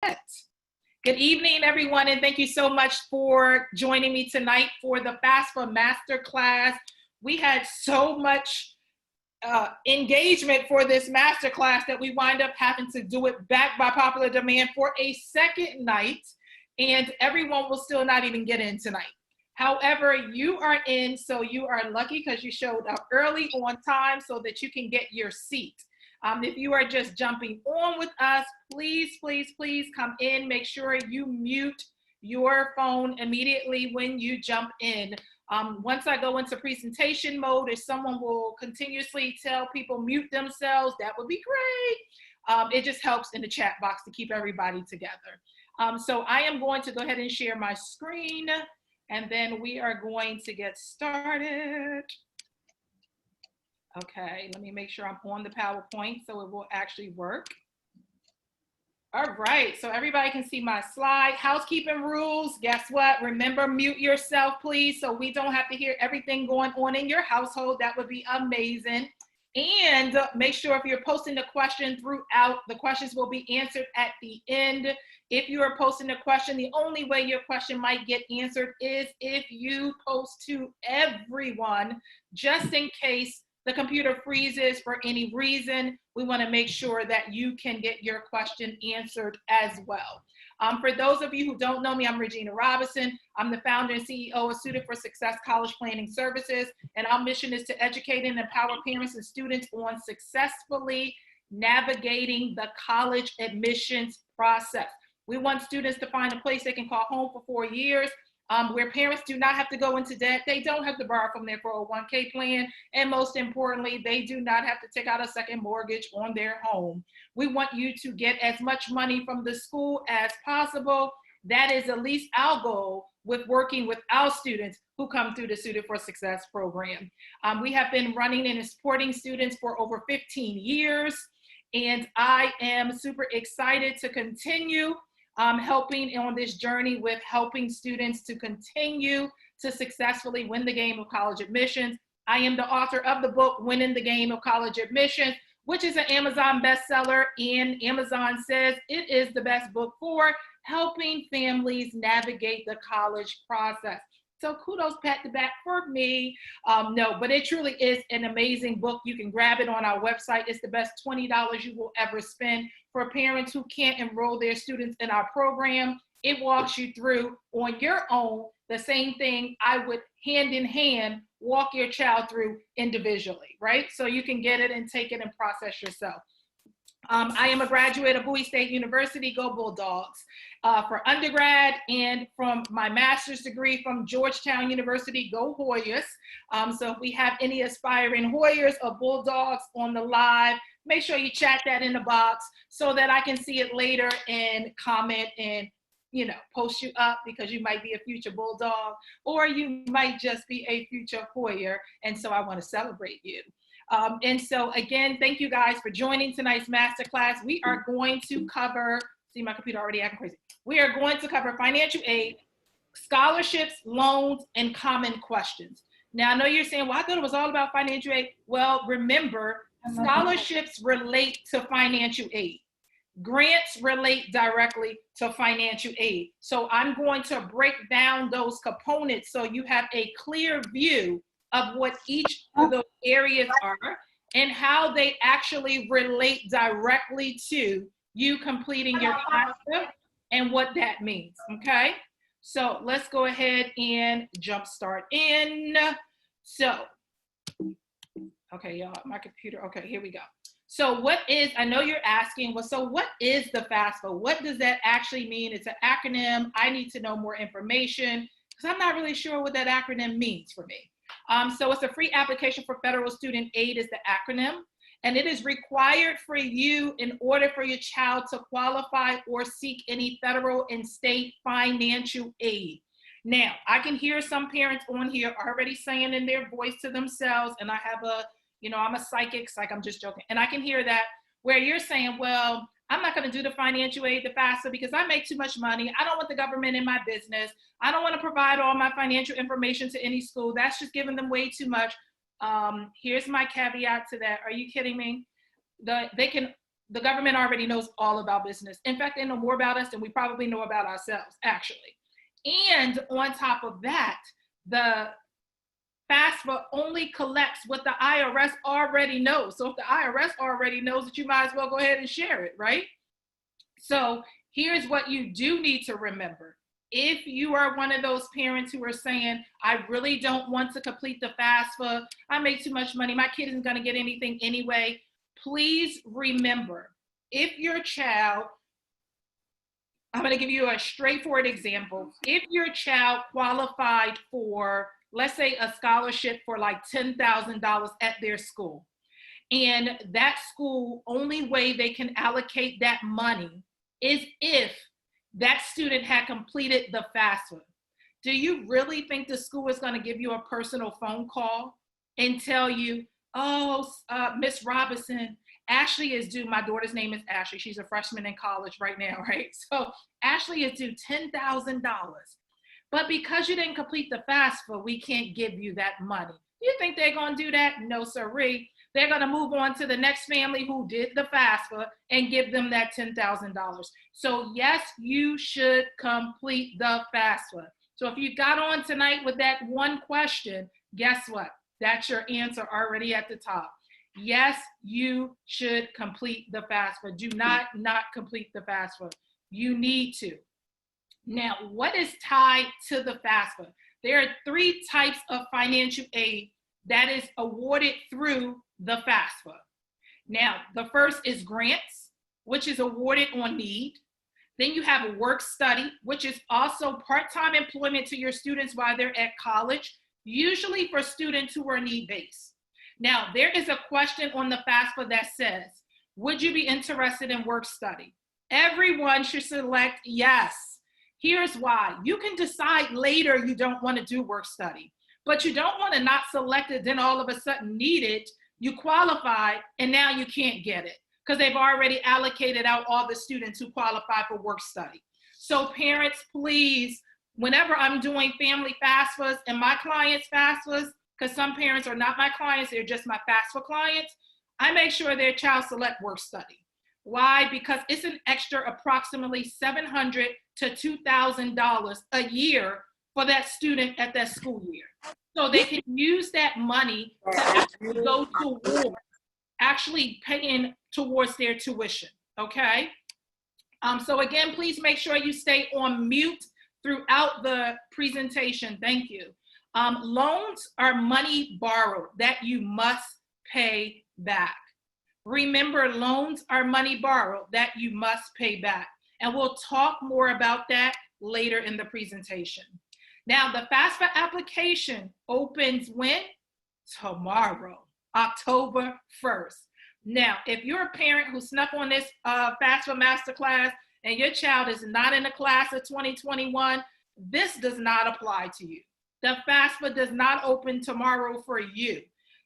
Good evening, everyone, and thank you so much for joining me tonight for the FAFSA Masterclass. We had so much engagement for this masterclass that we wind up having to do it back by popular demand for a second night, and everyone will still not even get in tonight. However, you are in, so you are lucky because you showed up early on time so that you can get your seat. If you are just jumping on with us, please, please, please come in. Make sure you mute your phone immediately when you jump in. Once I go into presentation mode, if someone will continuously tell people mute themselves, that would be great. It just helps in the chat box to keep everybody together. So I am going to go ahead and share my screen, and then we are going to get started. Okay, let me make sure I'm on the PowerPoint so it will actually work. All right, so everybody can see my slide. Housekeeping rules, guess what? Remember, mute yourself, please, so we don't have to hear everything going on in your household. That would be amazing. And make sure if you're posting the question throughout, the questions will be answered at the end. If you are posting a question, the only way your question might get answered is if you post to everyone, just in case the computer freezes for any reason. We want to make sure that you can get your question answered as well. For those of you who don't know me, I'm Regina Robinson. I'm the founder and CEO of Suited for Success College Planning Services, and our mission is to educate and empower parents and students on successfully navigating the college admissions process. We want students to find a place they can call home for 4 years, where parents do not have to go into debt. They don't have to borrow from their 401k plan. And most importantly, they do not have to take out a second mortgage on their home. We want you to get as much money from the school as possible. That is at least our goal with working with our students who come through the Suited for Success program. We have been running and supporting students for over 15 years. And I am super excited to continue helping on this journey with helping students to continue to successfully win the game of college admissions. I am the author of the book, Winning the Game of College Admissions, which is an Amazon bestseller, and Amazon says it is the best book for helping families navigate the college process. So kudos, pat the back for me. No, but it truly is an amazing book. You can grab it on our website. It's the best $20 you will ever spend. For parents who can't enroll their students in our program, it walks you through on your own the same thing I would hand in hand walk your child through individually, right? So you can get it and take it and process yourself. I am a graduate of Bowie State University, go Bulldogs, for undergrad, and from my master's degree from Georgetown University, go Hoyas. So if we have any aspiring Hoyas or Bulldogs on the live, make sure you chat that in the box so that I can see it later and comment and, you know, post you up, because you might be a future Bulldog or you might just be a future Hoyer, and so I want to celebrate you. And so again, thank you guys for joining tonight's masterclass. We are going to cover, see my computer already acting crazy. We are going to cover financial aid, scholarships, loans, and common questions. Now I know you're saying, well, I thought it was all about financial aid. Well, remember, scholarships relate to financial aid. Grants relate directly to financial aid. So I'm going to break down those components so you have a clear view of what each of those areas are and how they actually relate directly to you completing your FAFSA and what that means, okay? So let's go ahead and jump start in. So, okay, y'all, my computer, okay, here we go. So what is, I know you're asking, well, so what is the FAFSA? What does that actually mean? It's an acronym. I need to know more information because I'm not really sure what that acronym means for me. So it's a free application for federal student aid is the acronym, and it is required for you in order for your child to qualify or seek any federal and state financial aid. Now, I can hear some parents on here already saying in their voice to themselves, and I have a, you know, I'm a psychic, like I'm just joking, and I can hear that where you're saying, well, I'm not going to do the financial aid, the FAFSA, because I make too much money. I don't want the government in my business. I don't want to provide all my financial information to any school. That's just giving them way too much. Here's my caveat to that. Are you kidding me? They can the government already knows all about business. In fact, they know more about us than we probably know about ourselves, actually. And on top of that, the FAFSA only collects what the IRS already knows. So if the IRS already knows it, you might as well go ahead and share it, right? So here's what you do need to remember. If you are one of those parents who are saying, I really don't want to complete the FAFSA, I make too much money, my kid isn't going to get anything anyway, please remember, if your child, I'm going to give you a straightforward example. If your child qualified for, let's say, a scholarship for like $10,000 at their school, and that school, only way they can allocate that money is if that student had completed the FAFSA. Do you really think the school is going to give you a personal phone call and tell you, oh, Miss Robinson, Ashley is due, my daughter's name is Ashley, she's a freshman in college right now, right? So Ashley is due $10,000. But because you didn't complete the FAFSA, we can't give you that money. You think they're going to do that? No, sirree. They're going to move on to the next family who did the FAFSA and give them that $10,000. So yes, you should complete the FAFSA. So if you got on tonight with that one question, guess what? That's your answer already at the top. Yes, you should complete the FAFSA. Do not complete the FAFSA. You need to. Now, what is tied to the FAFSA? There are 3 types of financial aid that is awarded through the FAFSA. Now, the first is grants, which is awarded on need. Then you have a work study, which is also part-time employment to your students while they're at college, usually for students who are need-based. Now, there is a question on the FAFSA that says, would you be interested in work study? Everyone should select yes. Here's why. You can decide later you don't want to do work study, but you don't want to not select it, then all of a sudden need it, you qualify, and now you can't get it because they've already allocated out all the students who qualify for work study. So parents, please, whenever I'm doing family FAFSAs and my clients' FAFSAs, because some parents are not my clients, they're just my FAFSA clients, I make sure their child select work study. Why? Because it's an extra approximately $700 to $2,000 a year for that student at that school year. So they can use that money to actually go towards actually paying towards their tuition, okay? So again, please make sure you stay on mute throughout the presentation. Thank you. Loans are money borrowed that you must pay back. Remember, loans are money borrowed that you must pay back. And we'll talk more about that later in the presentation. Now, the FAFSA application opens when? Tomorrow, October 1st. Now, if you're a parent who snuck on this FAFSA masterclass and your child is not in the class of 2021, this does not apply to you. The FAFSA does not open tomorrow for you.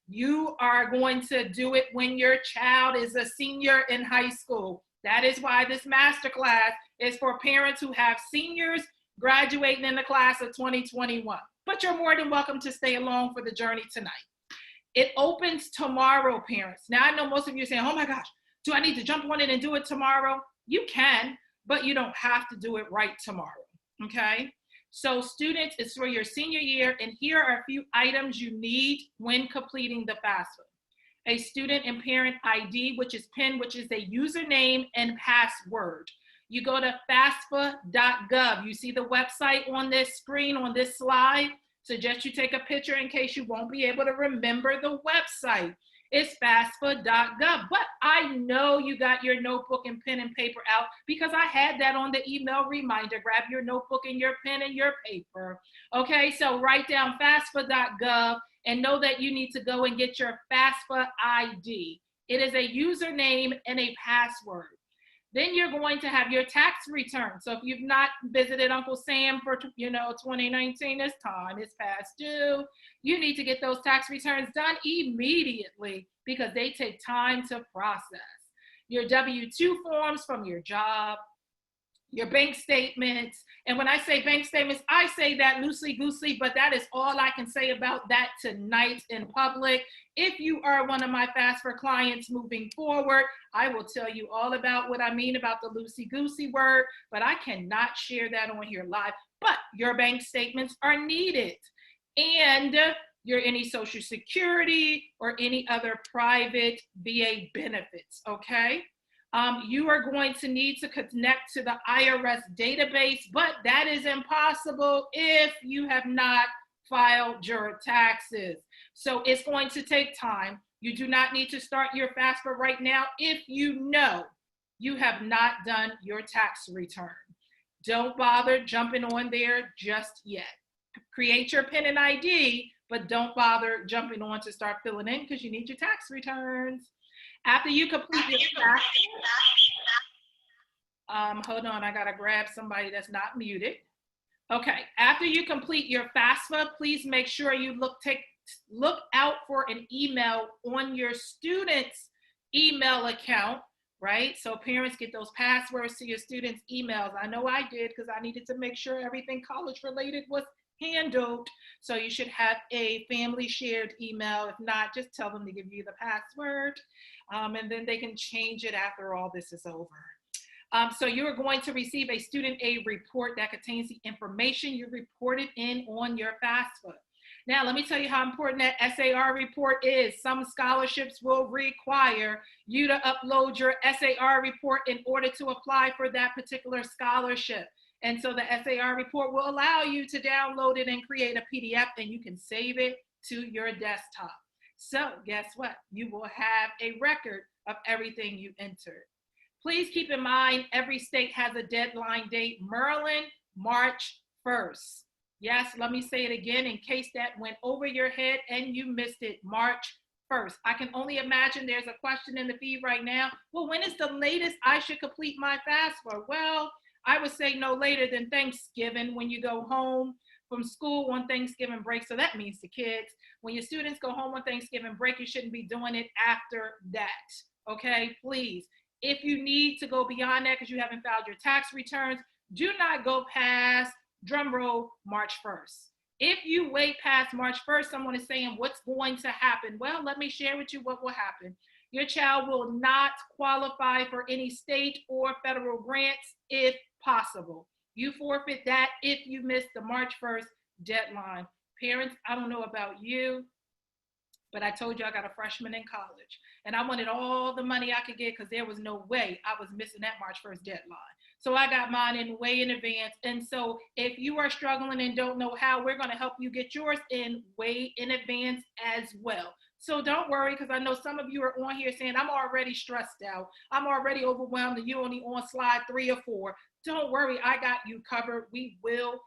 You are going to do it when your child is a senior in high school. That is why this masterclass is for parents who have seniors graduating in the class of 2021. But you're more than welcome to stay along for the journey tonight. It opens tomorrow, parents. Now, I know most of you are saying, oh my gosh, do I need to jump on it and do it tomorrow? You can, but you don't have to do it right tomorrow, okay? So students, it's for your senior year, and here are a few items you need when completing the FAFSA. A student and parent ID, which is PIN, which is a username and password. You go to FAFSA.gov. You see the website on this screen, on this slide. Suggest you take a picture in case you won't be able to remember the website. It's FAFSA.gov. But I know you got your notebook and pen and paper out because I had that on the email reminder. Grab your notebook and your pen and your paper. Okay, so write down FAFSA.gov and know that you need to go and get your FAFSA ID. It is a username and a password. Then you're going to have your tax return. So if you've not visited Uncle Sam for 2019, this time is past due. You need to get those tax returns done immediately because they take time to process. Your W-2 forms from your job, your bank statements. And when I say bank statements, I say that loosely goosely, but that is all I can say about that tonight in public. If you are one of my FAFSA clients moving forward, I will tell you all about what I mean about the loosey goosey word, but I cannot share that on here live. But your bank statements are needed. And your any Social Security or any other private VA benefits, okay? You are going to need to connect to the IRS database, but that is impossible if you have not filed your taxes. So it's going to take time. You do not need to start your FAFSA right now if you know you have not done your tax return. Don't bother jumping on there just yet. Create your PIN and ID, but don't bother jumping on to start filling in because you need your tax returns. After you complete your FAFSA, hold on, I gotta grab somebody that's not muted. Okay, after you complete your FAFSA, please make sure you look out for an email on your student's email account, right? So parents get those passwords to your students' emails. I know I did because I needed to make sure everything college related was handled. So you should have a family shared email. If not, just tell them to give you the password, and then they can change it after all this is over. So you are going to receive a student aid report that contains the information you reported in on your FAFSA. Now, let me tell you how important that SAR report is. Some scholarships will require you to upload your SAR report in order to apply for that particular scholarship. And so the SAR report will allow you to download it and create a PDF, and you can save it to your desktop. So guess what? You will have a record of everything you entered. Please keep in mind, every state has a deadline date. Maryland, March 1st. Yes, let me say it again in case that went over your head and you missed it, March 1st. I can only imagine there's a question in the feed right now. Well, when is the latest I should complete my FAFSA? Well, I would say no later than Thanksgiving, when you go home from school on Thanksgiving break. So that means the kids, when your students go home on Thanksgiving break, you shouldn't be doing it after that, okay? Please, if you need to go beyond that because you haven't filed your tax returns, do not go past, drum roll, March 1st. If you wait past March 1st, someone is saying, what's going to happen? Well, let me share with you what will happen. Your child will not qualify for any state or federal grants if possible. You forfeit that if you miss the March 1st deadline. Parents, I don't know about you, but I told you I got a freshman in college and I wanted all the money I could get because there was no way I was missing that March 1st deadline. So I got mine in way in advance. And so if you are struggling and don't know how, we're going to help you get yours in way in advance as well. So don't worry, because I know some of you are on here saying, I'm already stressed out. I'm already overwhelmed and you're only on slide 3 or 4. Don't worry, I got you covered. We will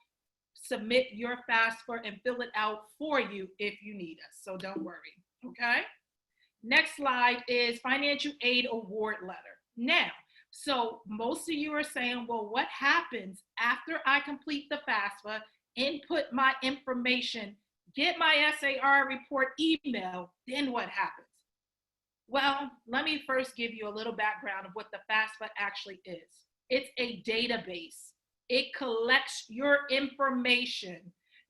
submit your FAFSA and fill it out for you if you need us. So don't worry, okay? Next slide is financial aid award letter. Now, so most of you are saying, well, what happens after I complete the FAFSA, input my information, get my SAR report email, then what happens? Well, let me first give you a little background of what the FAFSA actually is. It's a database. It collects your information.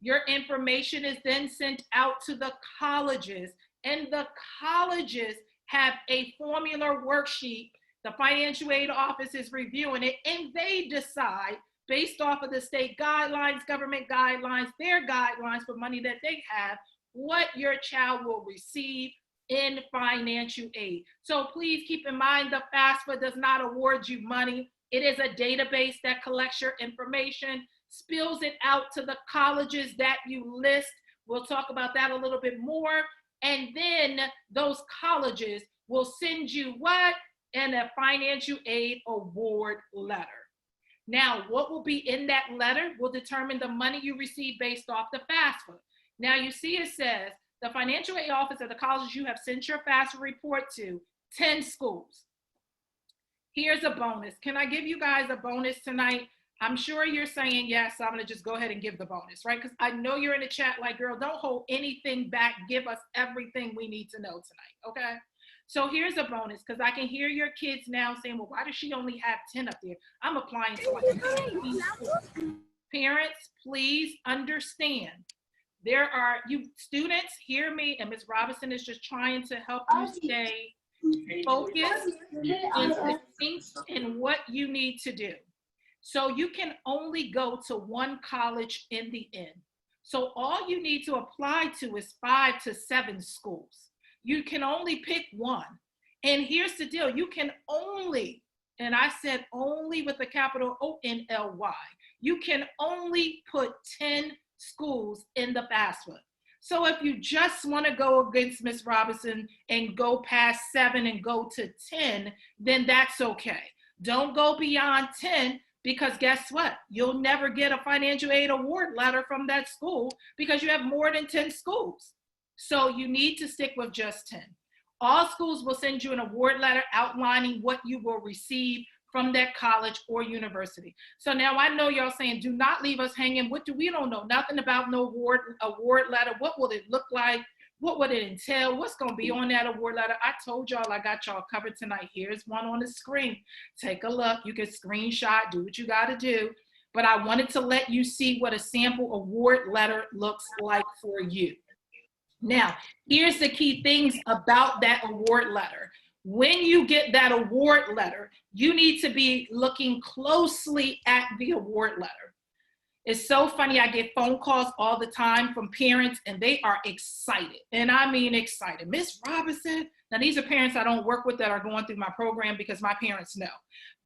Your information is then sent out to the colleges, and the colleges have a formula worksheet. The financial aid office is reviewing it, and they decide, based off of the state guidelines, government guidelines, their guidelines for money that they have, what your child will receive in financial aid. So please keep in mind, the FAFSA does not award you money. It is a database that collects your information, spills it out to the colleges that you list. We'll talk about that a little bit more. And then those colleges will send you what? And a financial aid award letter. Now, what will be in that letter will determine the money you receive based off the FAFSA. Now, you see it says, the financial aid office of the colleges you have sent your FAFSA report to, 10 schools. Here's a bonus. Can I give you guys a bonus tonight? I'm sure you're saying yes, so I'm gonna just go ahead and give the bonus, right? Because I know you're in the chat like, girl, don't hold anything back. Give us everything we need to know tonight, okay? So here's a bonus, because I can hear your kids now saying, well, why does she only have 10 up there? I'm applying to like 15 schools. Parents, please understand. There are, you students, hear me, and Ms. Robinson is just trying to help you stay focused and distinct in what you need to do. So you can only go to one college in the end. So all you need to apply to is 5 to 7 schools. You can only pick one. And here's the deal, you can only, and I said only with a capital O-N-L-Y, you can only put 10 schools in the FAFSA. So if you just want to go against Ms. Robinson and go past 7 and go to 10, then that's okay. Don't go beyond 10, because guess what? You'll never get a financial aid award letter from that school because you have more than 10 schools. So you need to stick with just 10. All schools will send you an award letter outlining what you will receive from that college or university. So now I know y'all saying, do not leave us hanging. We don't know nothing about no award letter. What will it look like? What would it entail? What's gonna be on that award letter? I told y'all I got y'all covered tonight. Here's one on the screen. Take a look. You can screenshot, do what you gotta do. But I wanted to let you see what a sample award letter looks like for you. Now, here's the key things about that award letter. When you get that award letter, you need to be looking closely at the award letter. It's so funny, I get phone calls all the time from parents and they are excited. And I mean excited. Miss Robinson, now these are parents I don't work with that are going through my program because my parents know.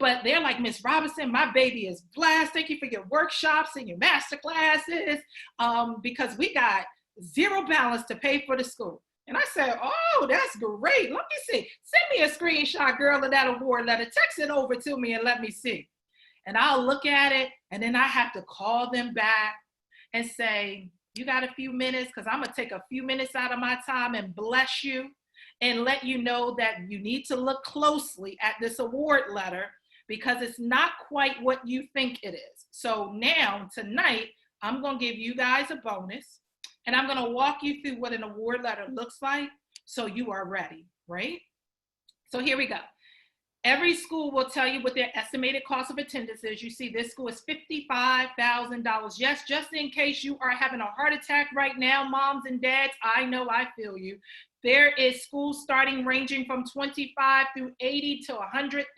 But they're like, Miss Robinson, my baby is blessed. Thank you for your workshops and your master classes because we got zero balance to pay for the school. And I said, oh, that's great. Let me see. Send me a screenshot, girl, of that award letter. Text it over to me and let me see. And I'll look at it, and then I have to call them back and say, you got a few minutes? Because I'm going to take a few minutes out of my time and bless you and let you know that you need to look closely at this award letter because it's not quite what you think it is. So now, tonight, I'm going to give you guys a bonus. And I'm going to walk you through what an award letter looks like so you are ready, right? So here we go. Every school will tell you what their estimated cost of attendance is. You see this school is $55,000. Yes, just in case you are having a heart attack right now, moms and dads, I know, I feel you. There is schools starting ranging from $25,000 through $80,000 to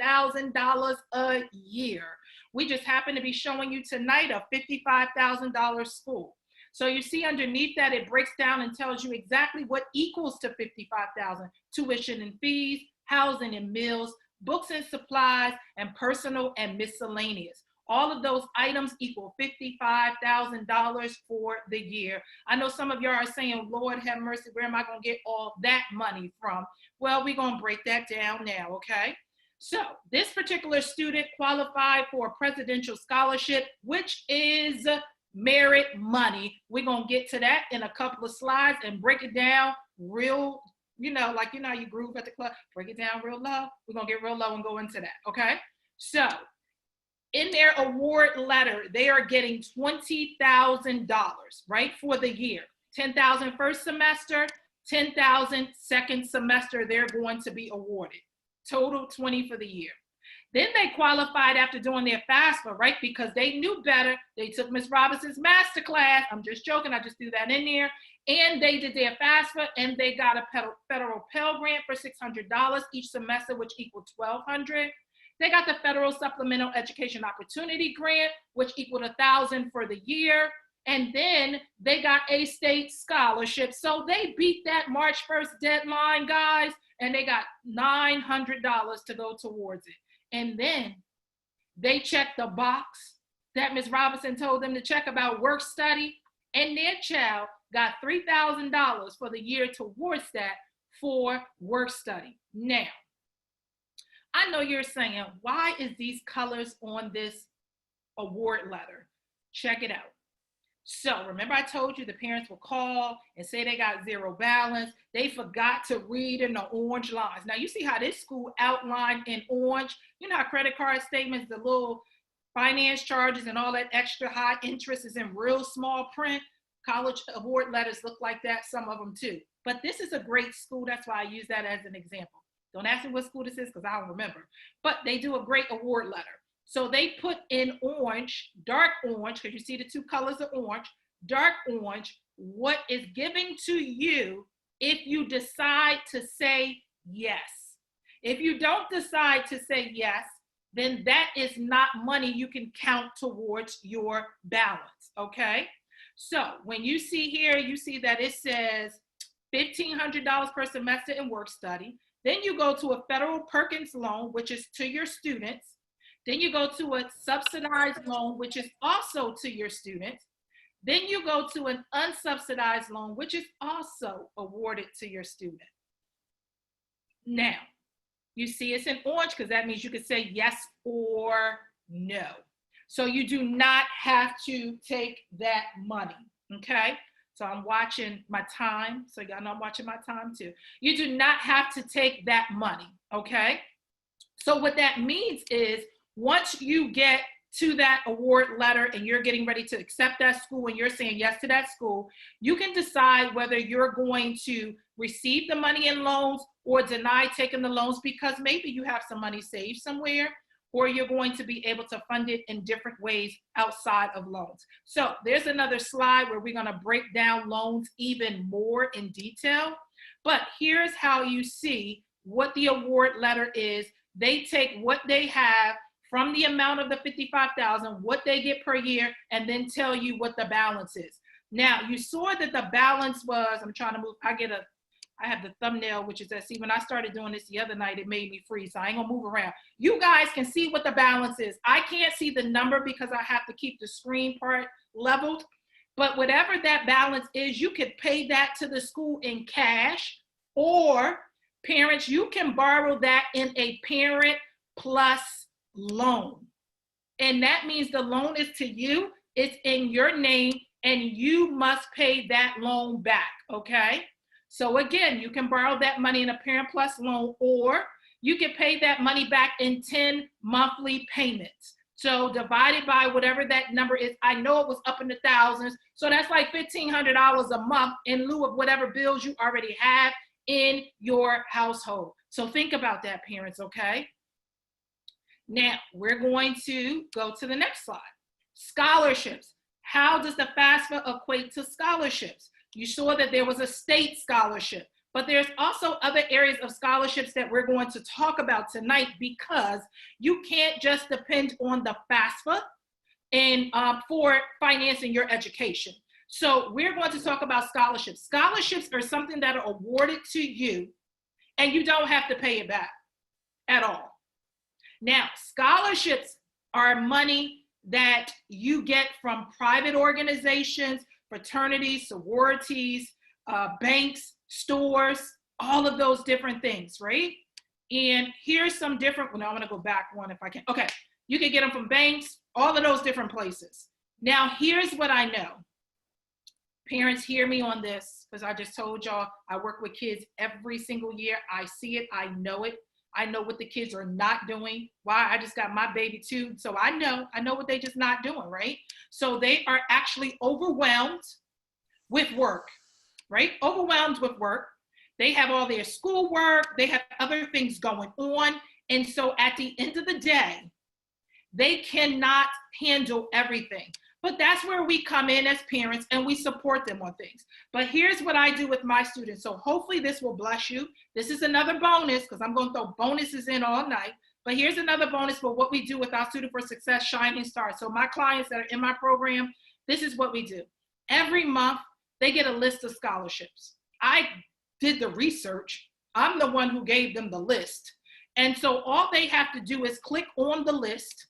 $100,000 a year. We just happen to be showing you tonight a $55,000 school. So you see underneath that, it breaks down and tells you exactly what equals to $55,000. Tuition and fees, housing and meals, books and supplies, and personal and miscellaneous. All of those items equal $55,000 for the year. I know some of y'all are saying, Lord have mercy, where am I gonna get all that money from? Well, we're gonna break that down now, okay? So this particular student qualified for a presidential scholarship, which is merit money. We're going to get to that in a couple of slides and break it down real, like, you groove at the club, break it down real low. We're going to get real low and go into that, okay? So in their award letter, they are getting $20,000, right, for the year. $10,000 first semester, $10,000 second semester, they're going to be awarded. Total $20,000 for the year. Then they qualified after doing their FAFSA, right? Because they knew better. They took Ms. Robinson's master class. I'm just joking. I just threw that in there. And they did their FAFSA, and they got a federal Pell Grant for $600 each semester, which equaled $1,200. They got the Federal Supplemental Education Opportunity Grant, which equaled $1,000 for the year. And then they got a state scholarship. So they beat that March 1st deadline, guys, and they got $900 to go towards it. And then they checked the box that Ms. Robinson told them to check about work study, and their child got $3,000 for the year towards that for work study. Now, I know you're saying, why is these colors on this award letter? Check it out. So remember I told you the parents will call and say they got zero balance. They forgot to read in the orange lines. Now you see how this school outlined in orange. You know how credit card statements, the little finance charges and all that extra high interest is in real small print. College award letters look like that, some of them too. But this is a great school. That's why I use that as an example. Don't ask me what school this is because I don't remember. But they do a great award letter. So they put in orange, dark orange, because you see the two colors of orange, dark orange, what is given to you if you decide to say yes. If you don't decide to say yes, then that is not money you can count towards your balance, okay? So when you see here, you see that it says $1,500 per semester in work study. Then you go to a federal Perkins loan, which is to your students. Then you go to a subsidized loan, which is also to your students. Then you go to an unsubsidized loan, which is also awarded to your student. Now, you see it's in orange because that means you can say yes or no. So you do not have to take that money, okay? So I'm watching my time, so y'all know I'm watching my time too. You do not have to take that money, okay? So what that means is once you get to that award letter and you're getting ready to accept that school and you're saying yes to that school, you can decide whether you're going to receive the money in loans or deny taking the loans because maybe you have some money saved somewhere, or you're going to be able to fund it in different ways outside of loans. So there's another slide where we're gonna break down loans even more in detail, but here's how you see what the award letter is. They take what they have from the amount of the $55,000, what they get per year, and then tell you what the balance is. Now, you saw that the balance was, I'm trying to move, I have the thumbnail, which is that, see, when I started doing this the other night, it made me freeze, so I ain't gonna move around. You guys can see what the balance is. I can't see the number because I have to keep the screen part leveled, but whatever that balance is, you could pay that to the school in cash, or parents, you can borrow that in a Parent Plus loan. And that means the loan is to you, it's in your name, and you must pay that loan back, okay? So again, you can borrow that money in a Parent Plus loan, or you can pay that money back in 10 monthly payments. So divided by whatever that number is, I know it was up in the thousands, so that's like $1,500 a month in lieu of whatever bills you already have in your household. So think about that, parents, okay? Now, we're going to go to the next slide. Scholarships. How does the FAFSA equate to scholarships? You saw that there was a state scholarship, but there's also other areas of scholarships that we're going to talk about tonight, because you can't just depend on the FAFSA and for financing your education. So we're going to talk about scholarships. Scholarships are something that are awarded to you and you don't have to pay it back at all. Now, scholarships are money that you get from private organizations, fraternities, sororities, banks, stores, all of those different things, right? And here's some different, well, now I'm gonna go back one if I can. Okay, you can get them from banks, all of those different places. Now, here's what I know. Parents, hear me on this, because I just told y'all I work with kids every single year. I see it, I know it. I know what the kids are not doing. Why? I just got my baby too, so I know what they just not doing, right? So they are actually overwhelmed with work, right? Overwhelmed with work. They have all their schoolwork, they have other things going on, and so at the end of the day, they cannot handle everything. But that's where we come in as parents and we support them on things. But here's what I do with my students. So hopefully this will bless you. This is another bonus, because I'm going to throw bonuses in all night. But here's another bonus for what we do with our Student for Success Shining Stars. So my clients that are in my program, this is what we do. Every month, they get a list of scholarships. I did the research. I'm the one who gave them the list. And so all they have to do is click on the list,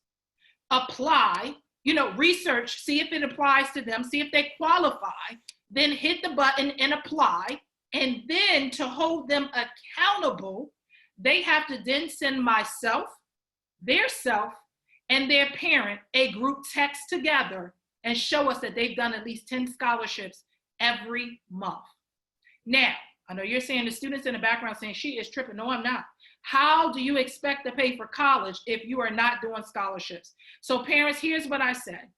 apply, research, see if it applies to them, see if they qualify, then hit the button and apply. And then to hold them accountable, they have to then send myself, their self, and their parent a group text together and show us that they've done at least 10 scholarships every month. Now, I know you're saying, the students in the background saying, she is tripping. No, I'm not. How do you expect to pay for college if you are not doing scholarships? So parents, here's what I said.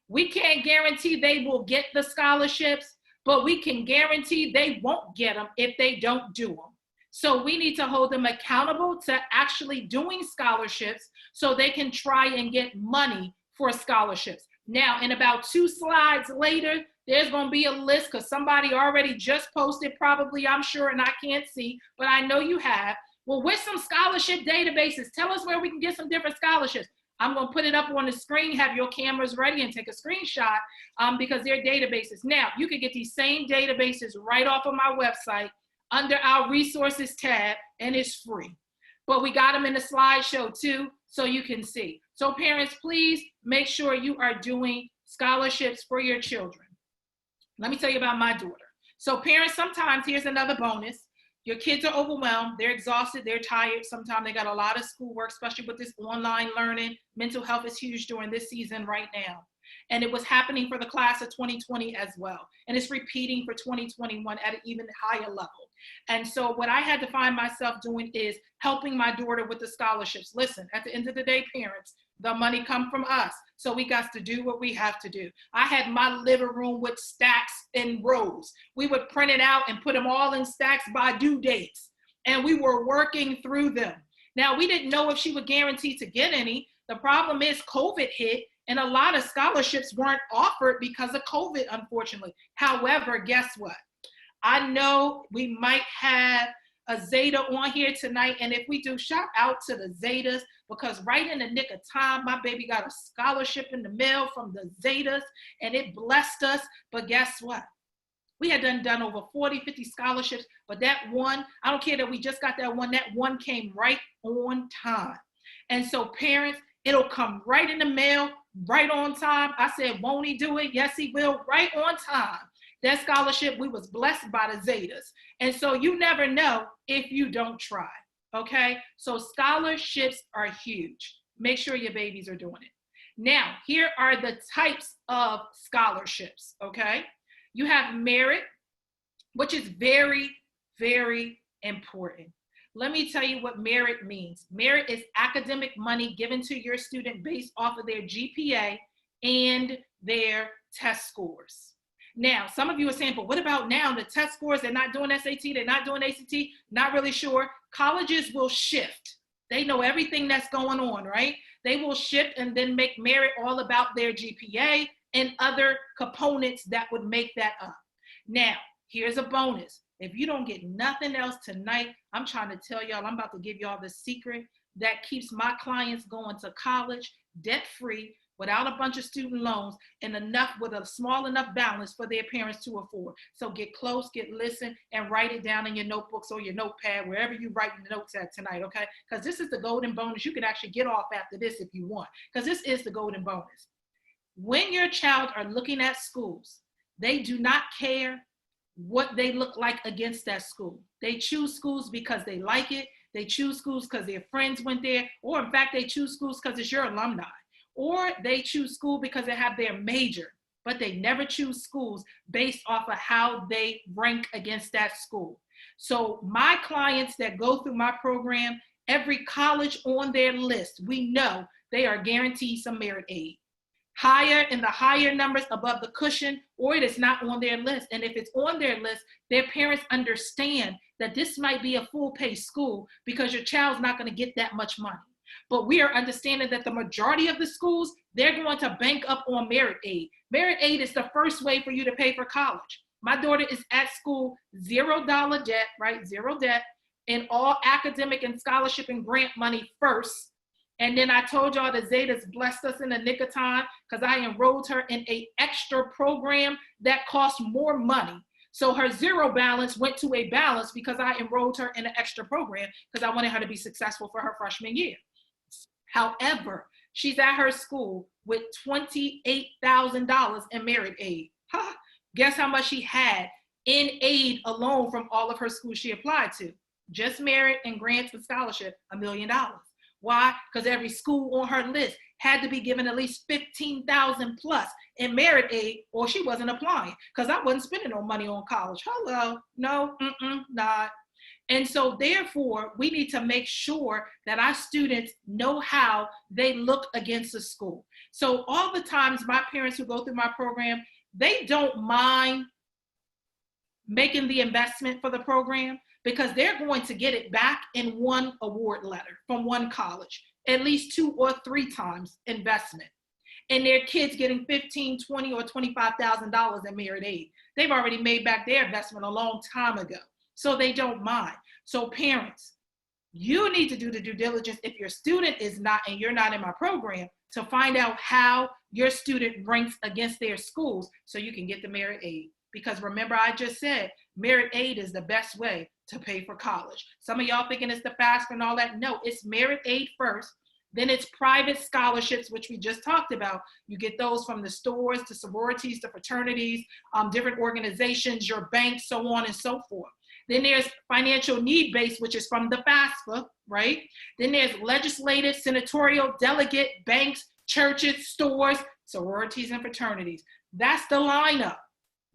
We can't guarantee they will get the scholarships, but we can guarantee they won't get them if they don't do them. So we need to hold them accountable to actually doing scholarships so they can try and get money for scholarships. Now, in about 2 slides later, there's going to be a list because somebody already just posted, probably, I'm sure, and I can't see, but I know you have. Well, with some scholarship databases, tell us where we can get some different scholarships. I'm going to put it up on the screen, have your cameras ready and take a screenshot because they're databases. Now, you can get these same databases right off of my website under our resources tab, and it's free. But we got them in the slideshow too, so you can see. So parents, please make sure you are doing scholarships for your children. Let me tell you about my daughter. So parents, sometimes here's another bonus. Your kids are overwhelmed, they're exhausted, they're tired. Sometimes they got a lot of schoolwork, especially with this online learning. Mental health is huge during this season right now. And it was happening for the class of 2020 as well. And it's repeating for 2021 at an even higher level. And so what I had to find myself doing is helping my daughter with the scholarships. Listen, at the end of the day, parents, the money come from us. So we got to do what we have to do. I had my living room with stacks in rows. We would print it out and put them all in stacks by due dates. And we were working through them. Now, we didn't know if she would guarantee to get any. The problem is COVID hit and a lot of scholarships weren't offered because of COVID, unfortunately. However, guess what? I know we might have a Zeta on here tonight, and if we do, shout out to the Zetas, because right in the nick of time, my baby got a scholarship in the mail from the Zetas, and it blessed us. But guess what? We had done over 40, 50 scholarships, but that one, I don't care that we just got that one came right on time. And so parents, it'll come right in the mail, right on time. I said, won't he do it? Yes, he will, right on time. That scholarship, we was blessed by the Zetas. And so you never know if you don't try, okay? So scholarships are huge. Make sure your babies are doing it. Now, here are the types of scholarships, okay? You have merit, which is very, very important. Let me tell you what merit means. Merit is academic money given to your student based off of their GPA and their test scores. Now, some of you are saying, but what about now? The test scores, they're not doing SAT, they're not doing ACT, not really sure. Colleges will shift. They know everything that's going on, right? They will shift and then make merit all about their GPA and other components that would make that up. Now, here's a bonus. If you don't get nothing else tonight, I'm trying to tell y'all, I'm about to give y'all the secret that keeps my clients going to college debt-free, without a bunch of student loans, and enough with a small enough balance for their parents to afford. So get close, listen, and write it down in your notebooks or your notepad, wherever you write the notes at tonight, okay? Because this is the golden bonus. You can actually get off after this if you want, because this is the golden bonus. When your child are looking at schools, they do not care what they look like against that school. They choose schools because they like it. They choose schools because their friends went there, or in fact, they choose schools because it's your alumni. Or they choose school because they have their major, but they never choose schools based off of how they rank against that school. So my clients that go through my program, every college on their list, we know they are guaranteed some merit aid. Higher in the higher numbers above the cushion, or it is not on their list. And if it's on their list, their parents understand that this might be a full pay school because your child's not going to get that much money. But we are understanding that the majority of the schools, they're going to bank up on merit aid. Merit aid is the first way for you to pay for college. My daughter is at school, $0 debt, right? Zero debt, and all academic and scholarship and grant money first. And then I told y'all the Zetas blessed us in the nick of time because I enrolled her in an extra program that cost more money. So her zero balance went to a balance because I enrolled her in an extra program because I wanted her to be successful for her freshman year. However, she's at her school with $28,000 in merit aid. Guess how much she had in aid alone from all of her schools she applied to? Just merit and grants and scholarship, $1 million. Why? Because every school on her list had to be given at least $15,000 plus in merit aid, or she wasn't applying. Because I wasn't spending no money on college. Hello, no, not. And so therefore, we need to make sure that our students know how they look against the school. So all the times my parents who go through my program, they don't mind making the investment for the program because they're going to get it back in one award letter from one college, at least 2 or 3 times investment. And their kids getting $15, $20, or $25,000 in merit aid. They've already made back their investment a long time ago, so they don't mind. So parents, you need to do the due diligence if your student is not, and you're not in my program, to find out how your student ranks against their schools so you can get the merit aid. Because remember, I just said, merit aid is the best way to pay for college. Some of y'all thinking it's the FAFSA and all that. No, it's merit aid first. Then it's private scholarships, which we just talked about. You get those from the stores, to sororities, to fraternities, different organizations, your banks, so on and so forth. Then there's financial need-based, which is from the FAFSA, right? Then there's legislative, senatorial, delegate, banks, churches, stores, sororities, and fraternities. That's the lineup.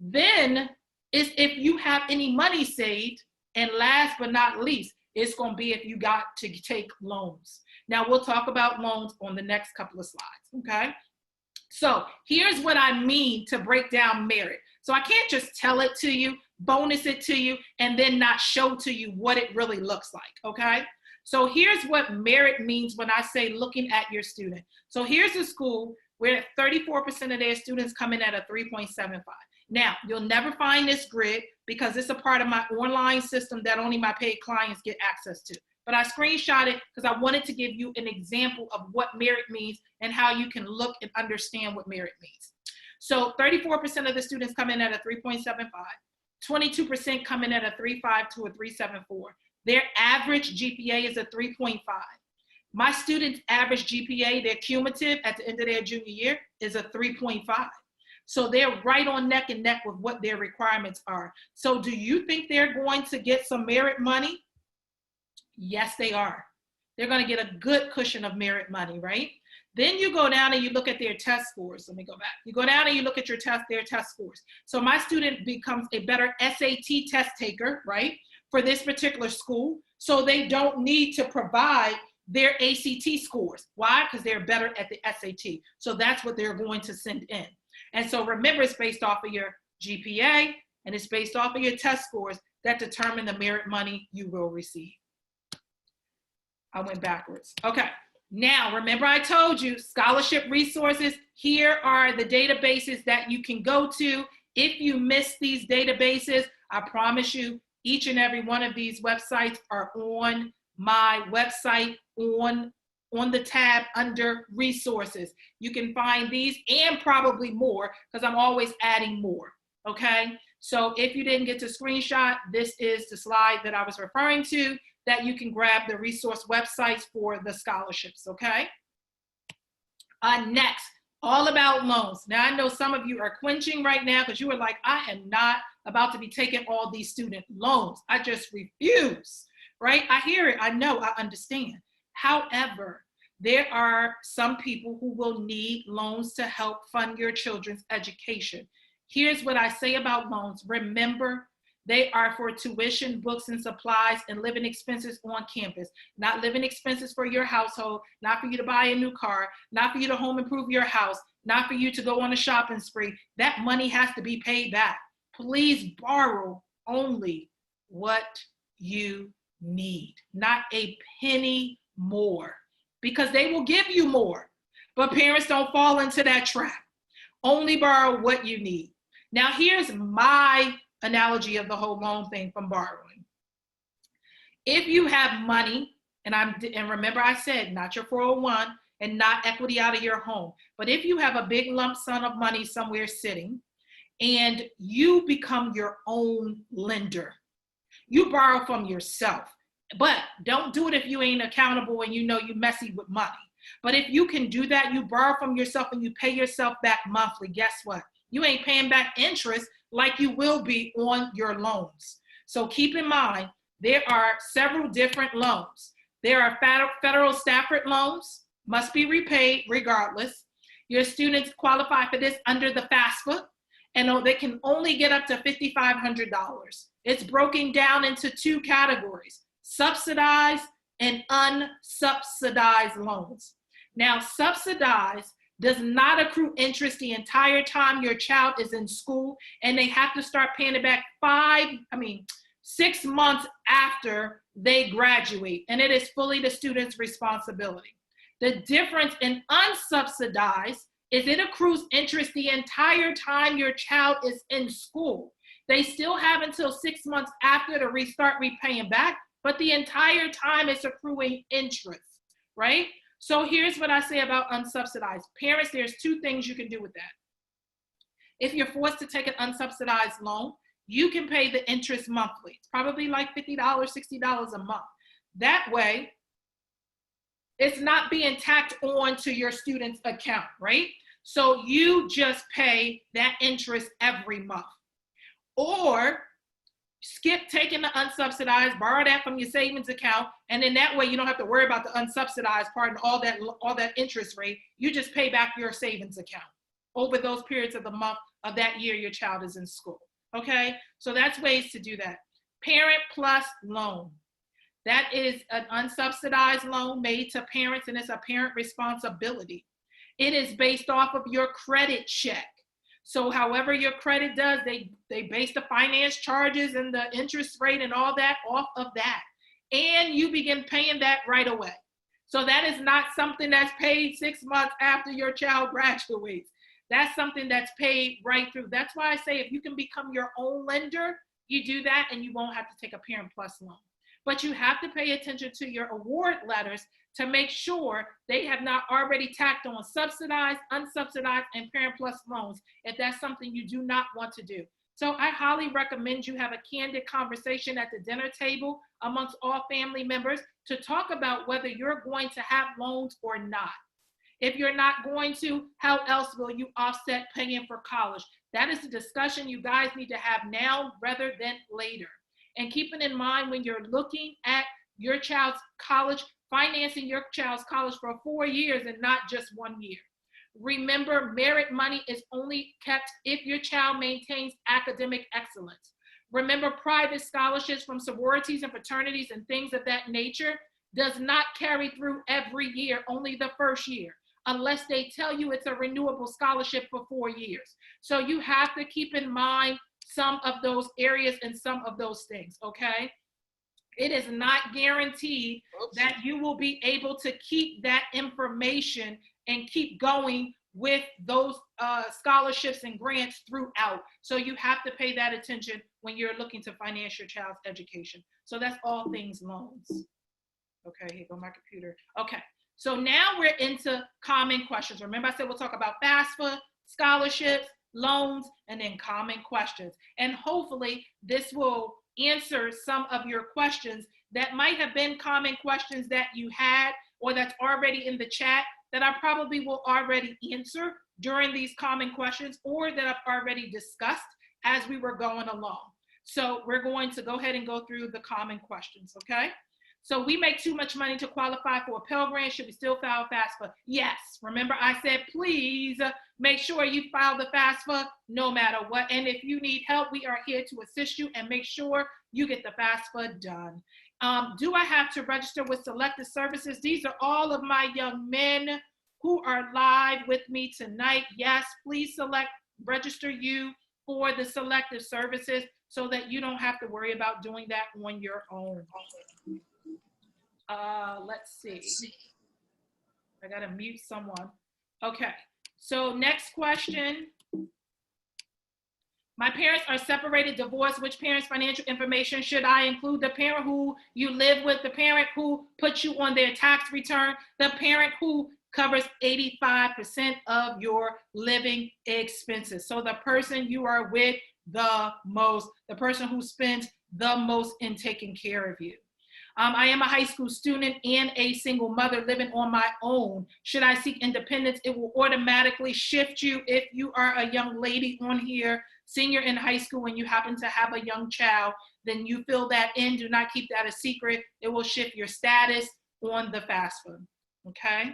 Then is if you have any money saved, and last but not least, it's going to be if you got to take loans. Now, we'll talk about loans on the next couple of slides, okay? So here's what I mean to break down merit. So I can't just tell it to you, bonus it to you, and then not show to you what it really looks like, okay? So here's what merit means when I say looking at your student. So here's a school where 34% of their students come in at a 3.75. Now, you'll never find this grid because it's a part of my online system that only my paid clients get access to. But I screenshot it because I wanted to give you an example of what merit means and how you can look and understand what merit means. So 34% of the students come in at a 3.75, 22% come in at a 3.5 to a 3.74. Their average GPA is a 3.5. My students' average GPA, their cumulative at the end of their junior year, is a 3.5. So they're right on neck and neck with what their requirements are. So do you think they're going to get some merit money? Yes, they are. They're going to get a good cushion of merit money, right? Then you go down and you look at their test scores. Let me go back. You go down and you look at their test scores. So my student becomes a better SAT test taker, right, for this particular school. So they don't need to provide their ACT scores. Why? Because they're better at the SAT. So that's what they're going to send in. And so remember, it's based off of your GPA and it's based off of your test scores that determine the merit money you will receive. I went backwards. Okay. Now, remember I told you scholarship resources. Here are the databases that you can go to. If you miss these databases, I promise you each and every one of these websites are on my website on the tab under resources. You can find these and probably more because I'm always adding more, okay? So if you didn't get to screenshot, this is the slide that I was referring to that you can grab the resource websites for the scholarships, okay? Next, all about loans. Now I know some of you are quenching right now because you are like, I am not about to be taking all these student loans. I just refuse, right? I hear it, I know, I understand. However, there are some people who will need loans to help fund your children's education. Here's what I say about loans. Remember, they are for tuition, books, and supplies and living expenses on campus, not living expenses for your household, not for you to buy a new car, not for you to home improve your house, not for you to go on a shopping spree. That money has to be paid back. Please borrow only what you need, not a penny more, because they will give you more. But parents, don't fall into that trap. Only borrow what you need. Now, here's my analogy of the whole loan thing from borrowing. If you have money, and remember I said not your 401 and not equity out of your home, but if you have a big lump sum of money somewhere sitting and you become your own lender, you borrow from yourself. But don't do it if you ain't accountable and you know you're messy with money. But if you can do that, you borrow from yourself and you pay yourself back monthly, guess what? You ain't paying back interest like you will be on your loans. So keep in mind, there are several different loans. There are federal Stafford loans, must be repaid regardless. Your students qualify for this under the FAFSA, and they can only get up to $5,500. It's broken down into 2 categories: subsidized and unsubsidized loans. Now, subsidized does not accrue interest the entire time your child is in school, and they have to start paying it back 6 months after they graduate, and it is fully the student's responsibility. The difference in unsubsidized is it accrues interest the entire time your child is in school. They still have until 6 months after to restart repaying back, but the entire time it's accruing interest, right? So here's what I say about unsubsidized. Parents, there's two things you can do with that. If you're forced to take an unsubsidized loan, you can pay the interest monthly. It's probably like $50, $60 a month. That way, it's not being tacked on to your student's account, right? So you just pay that interest every month. Or skip taking the unsubsidized, borrow that from your savings account, and then that way you don't have to worry about the unsubsidized part and all that interest rate. You just pay back your savings account over those periods of the month of that year your child is in school, okay? So that's ways to do that. Parent plus loan. That is an unsubsidized loan made to parents, and it's a parent responsibility. It is based off of your credit check. So however your credit does, they base the finance charges and the interest rate and all that off of that. And you begin paying that right away. So that is not something that's paid 6 months after your child graduates. That's something that's paid right through. That's why I say if you can become your own lender, you do that and you won't have to take a Parent Plus loan. But you have to pay attention to your award letters to make sure they have not already tacked on subsidized, unsubsidized, and Parent Plus loans if that's something you do not want to do. So I highly recommend you have a candid conversation at the dinner table amongst all family members to talk about whether you're going to have loans or not. If you're not going to, how else will you offset paying for college? That is a discussion you guys need to have now rather than later. And keeping in mind when you're looking at your child's college, financing your child's college for 4 years and not just 1 year. Remember, merit money is only kept if your child maintains academic excellence. Remember, private scholarships from sororities and fraternities and things of that nature does not carry through every year, only the first year, unless they tell you it's a renewable scholarship for 4 years. So you have to keep in mind some of those areas and some of those things, okay? It is not guaranteed that you will be able to keep that information and keep going with those scholarships and grants throughout. So you have to pay that attention when you're looking to finance your child's education. So that's all things loans. Okay, here go my computer. Okay, so now we're into common questions. Remember I said we'll talk about FAFSA, scholarships, loans, and then common questions. And hopefully this will answer some of your questions that might have been common questions that you had or that's already in the chat that I probably will already answer during these common questions or that I've already discussed as we were going along. So we're going to go ahead and go through the common questions, okay? So we make too much money to qualify for a Pell Grant. Should we still file FAFSA? Yes. Remember I said, please make sure you file the FAFSA no matter what. And if you need help, we are here to assist you and make sure you get the FAFSA done. Do I have to register with selected services? These are all of my young men who are live with me tonight. Yes, please register you for the selective services so that you don't have to worry about doing that on your own. Let's see. I gotta mute someone. Okay, so next question. My parents are separated, divorced. Which parent's financial information should I include? The parent who you live with, the parent who puts you on their tax return, the parent who covers 85% of your living expenses. So the person you are with the most, the person who spends the most in taking care of you. I am a high school student and a single mother living on my own. Should I seek independence? It will automatically shift you if you are a young lady on here, senior in high school, and you happen to have a young child, then you fill that in. Do not keep that a secret. It will shift your status on the FAFSA, okay?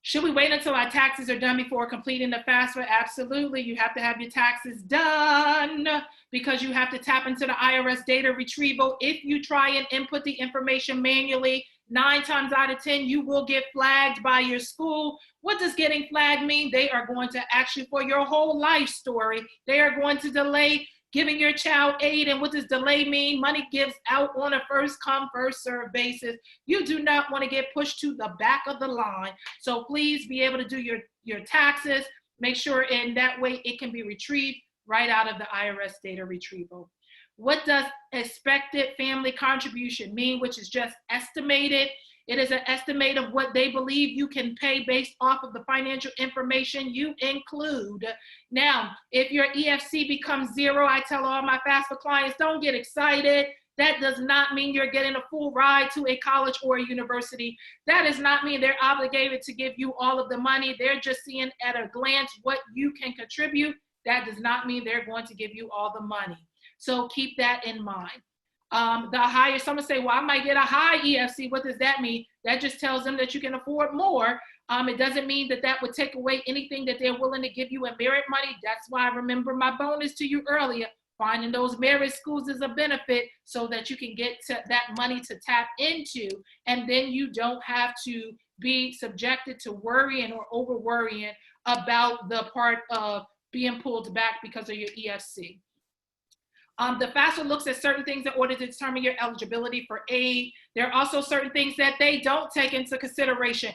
Should we wait until our taxes are done before completing the FAFSA? Absolutely. You have to have your taxes done because you have to tap into the IRS data retrieval. If you try and input the information manually, 9 times out of 10, you will get flagged by your school. What does getting flagged mean? They are going to ask you for your whole life story. They are going to delay giving your child aid. And what does delay mean? Money gives out on a first come, first served basis. You do not want to get pushed to the back of the line. So please be able to do your taxes. Make sure in that way it can be retrieved right out of the IRS data retrieval. What does expected family contribution mean, which is just estimated? It is an estimate of what they believe you can pay based off of the financial information you include. Now, if your EFC becomes zero, I tell all my FAFSA clients, don't get excited. That does not mean you're getting a full ride to a college or a university. That does not mean they're obligated to give you all of the money. They're just seeing at a glance what you can contribute. That does not mean they're going to give you all the money. So keep that in mind. The higher, someone say, well, I might get a high EFC. What does that mean? That just tells them that you can afford more. It doesn't mean that that would take away anything that they're willing to give you in merit money. That's why I remember my bonus to you earlier. Finding those merit schools is a benefit so that you can get to that money to tap into, and then you don't have to be subjected to worrying or over worrying about the part of being pulled back because of your EFC. The FAFSA looks at certain things in order to determine your eligibility for aid. There are also certain things that they don't take into consideration.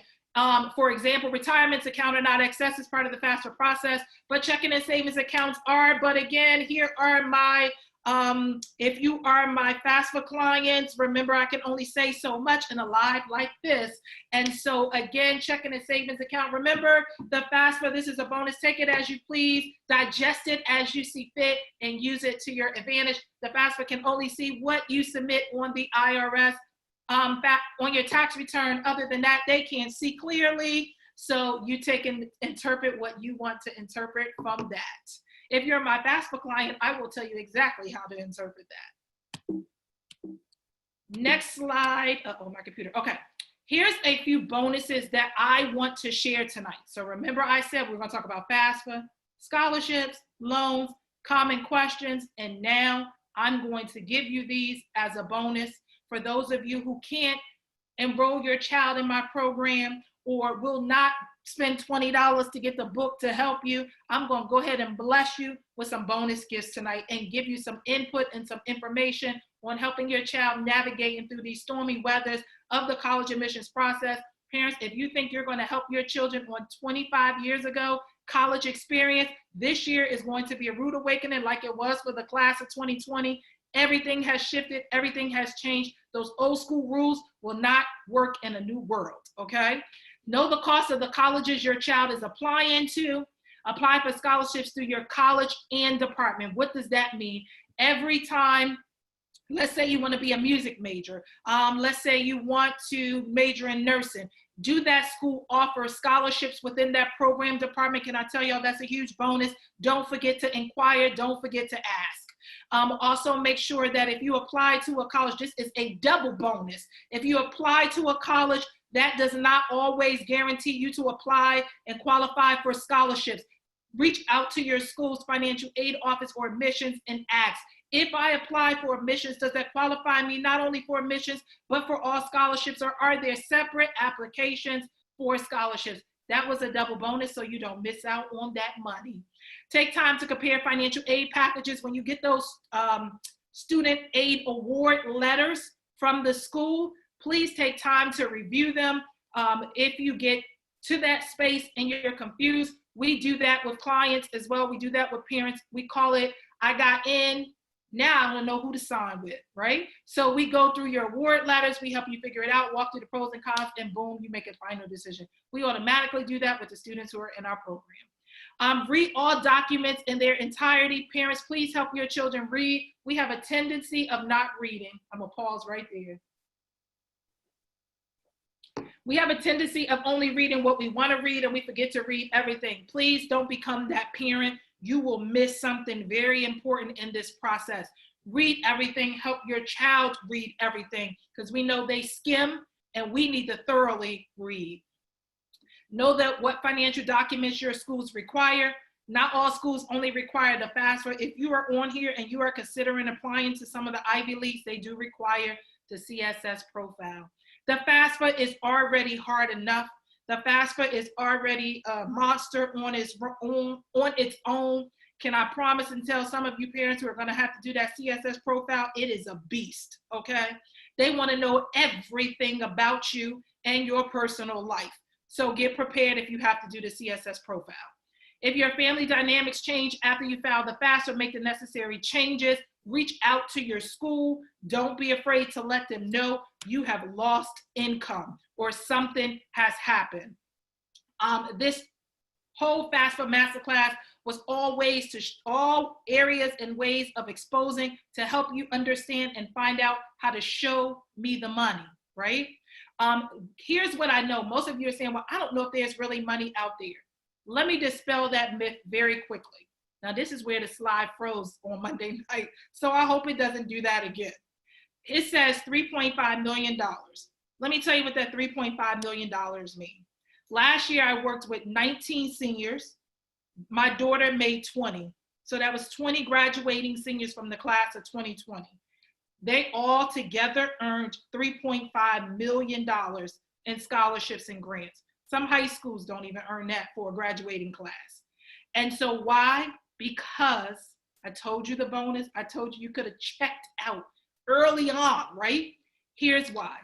For example, retirements account are not accessed as part of the FAFSA process, but checking and savings accounts are. But again, here are my, if you are my FAFSA clients, remember I can only say so much in a live like this. And so again, checking and savings account, remember the FAFSA, this is a bonus, take it as you please, digest it as you see fit, and use it to your advantage. The FAFSA can only see what you submit on the IRS. On your tax return. Other than that, they can't see clearly. So you take and interpret what you want to interpret from that. If you're my FAFSA client, I will tell you exactly how to interpret that. Next slide. Uh-oh, my computer. Okay. Here's a few bonuses that I want to share tonight. So remember I said we're going to talk about FAFSA, scholarships, loans, common questions, and now I'm going to give you these as a bonus. For those of you who can't enroll your child in my program or will not spend $20 to get the book to help you, I'm going to go ahead and bless you with some bonus gifts tonight and give you some input and some information on helping your child navigating through these stormy weathers of the college admissions process. Parents, if you think you're going to help your children on 25 years ago college experience, this year is going to be a rude awakening like it was for the class of 2020. Everything has shifted. Everything has changed. Those old school rules will not work in a new world, okay? Know the cost of the colleges your child is applying to. Apply for scholarships through your college and department. What does that mean? Every time, let's say you want to be a music major. Let's say you want to major in nursing. Do that school offer scholarships within that program department? Can I tell y'all that's a huge bonus? Don't forget to inquire. Don't forget to ask. Also make sure that if you apply to a college, this is a double bonus. If you apply to a college, that does not always guarantee you to apply and qualify for scholarships. Reach out to your school's financial aid office or admissions and ask, if I apply for admissions, does that qualify me not only for admissions, but for all scholarships, or are there separate applications for scholarships? That was a double bonus, so you don't miss out on that money. Take time to compare financial aid packages. When you get those student aid award letters from the school, please take time to review them. If you get to that space and you're confused, we do that with clients as well. We do that with parents. We call it, I got in, now I don't know who to sign with, right? So we go through your award letters, we help you figure it out, walk through the pros and cons, and boom, you make a final decision. We automatically do that with the students who are in our program. Read all documents in their entirety. Parents, please help your children read. We have a tendency of not reading. I'm gonna pause right there. We have a tendency of only reading what we want to read and we forget to read everything. Please don't become that parent. You will miss something very important in this process. Read everything, help your child read everything, because we know they skim and we need to thoroughly read. Know that what financial documents your schools require. Not all schools only require the FAFSA. If you are on here and you are considering applying to some of the Ivy Leagues, they do require the CSS profile. The FAFSA is already hard enough. The FAFSA is already a monster on its own. Can I promise and tell some of you parents who are going to have to do that CSS profile, it is a beast, okay? They want to know everything about you and your personal life. So get prepared if you have to do the CSS profile. If your family dynamics change after you file the FAFSA or make the necessary changes, reach out to your school. Don't be afraid to let them know you have lost income or something has happened. This whole FAFSA masterclass was all areas and ways of exposing to help you understand and find out how to show me the money, right? Here's what I know. Most of you are saying, well, I don't know if there's really money out there. Let me dispel that myth very quickly. Now, this is where the slide froze on Monday night, so I hope it doesn't do that again. It says $3.5 million. Let me tell you what that $3.5 million means. Last year, I worked with 19 seniors. My daughter made 20. So that was 20 graduating seniors from the class of 2020. They all together earned $3.5 million in scholarships and grants. Some high schools don't even earn that for a graduating class. And so why? Because I told you the bonus. I told you could have checked out early on, right? Here's why.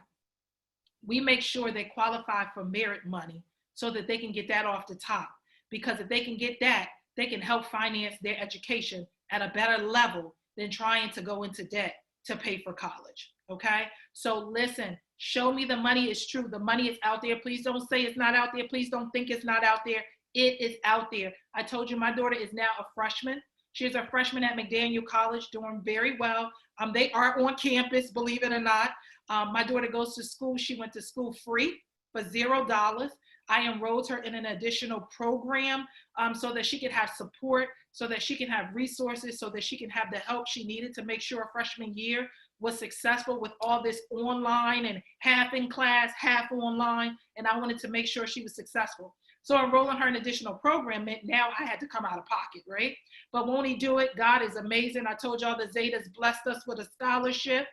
We make sure they qualify for merit money so that they can get that off the top. Because if they can get that, they can help finance their education at a better level than trying to go into debt to pay for college, okay? So listen, show me the money is true. The money is out there. Please don't say it's not out there. Please don't think it's not out there. It is out there. I told you my daughter is now a freshman. She's a freshman at McDaniel College, doing very well. They are on campus, believe it or not. My daughter goes to school. She went to school free for $0. I enrolled her in an additional program so that she could have support, so that she can have resources, so that she can have the help she needed to make sure her freshman year was successful with all this online and half in class, half online. And I wanted to make sure she was successful. So enrolling her in additional program meant now I had to come out of pocket, right? But won't he do it? God is amazing. I told y'all the Zetas blessed us with a scholarship.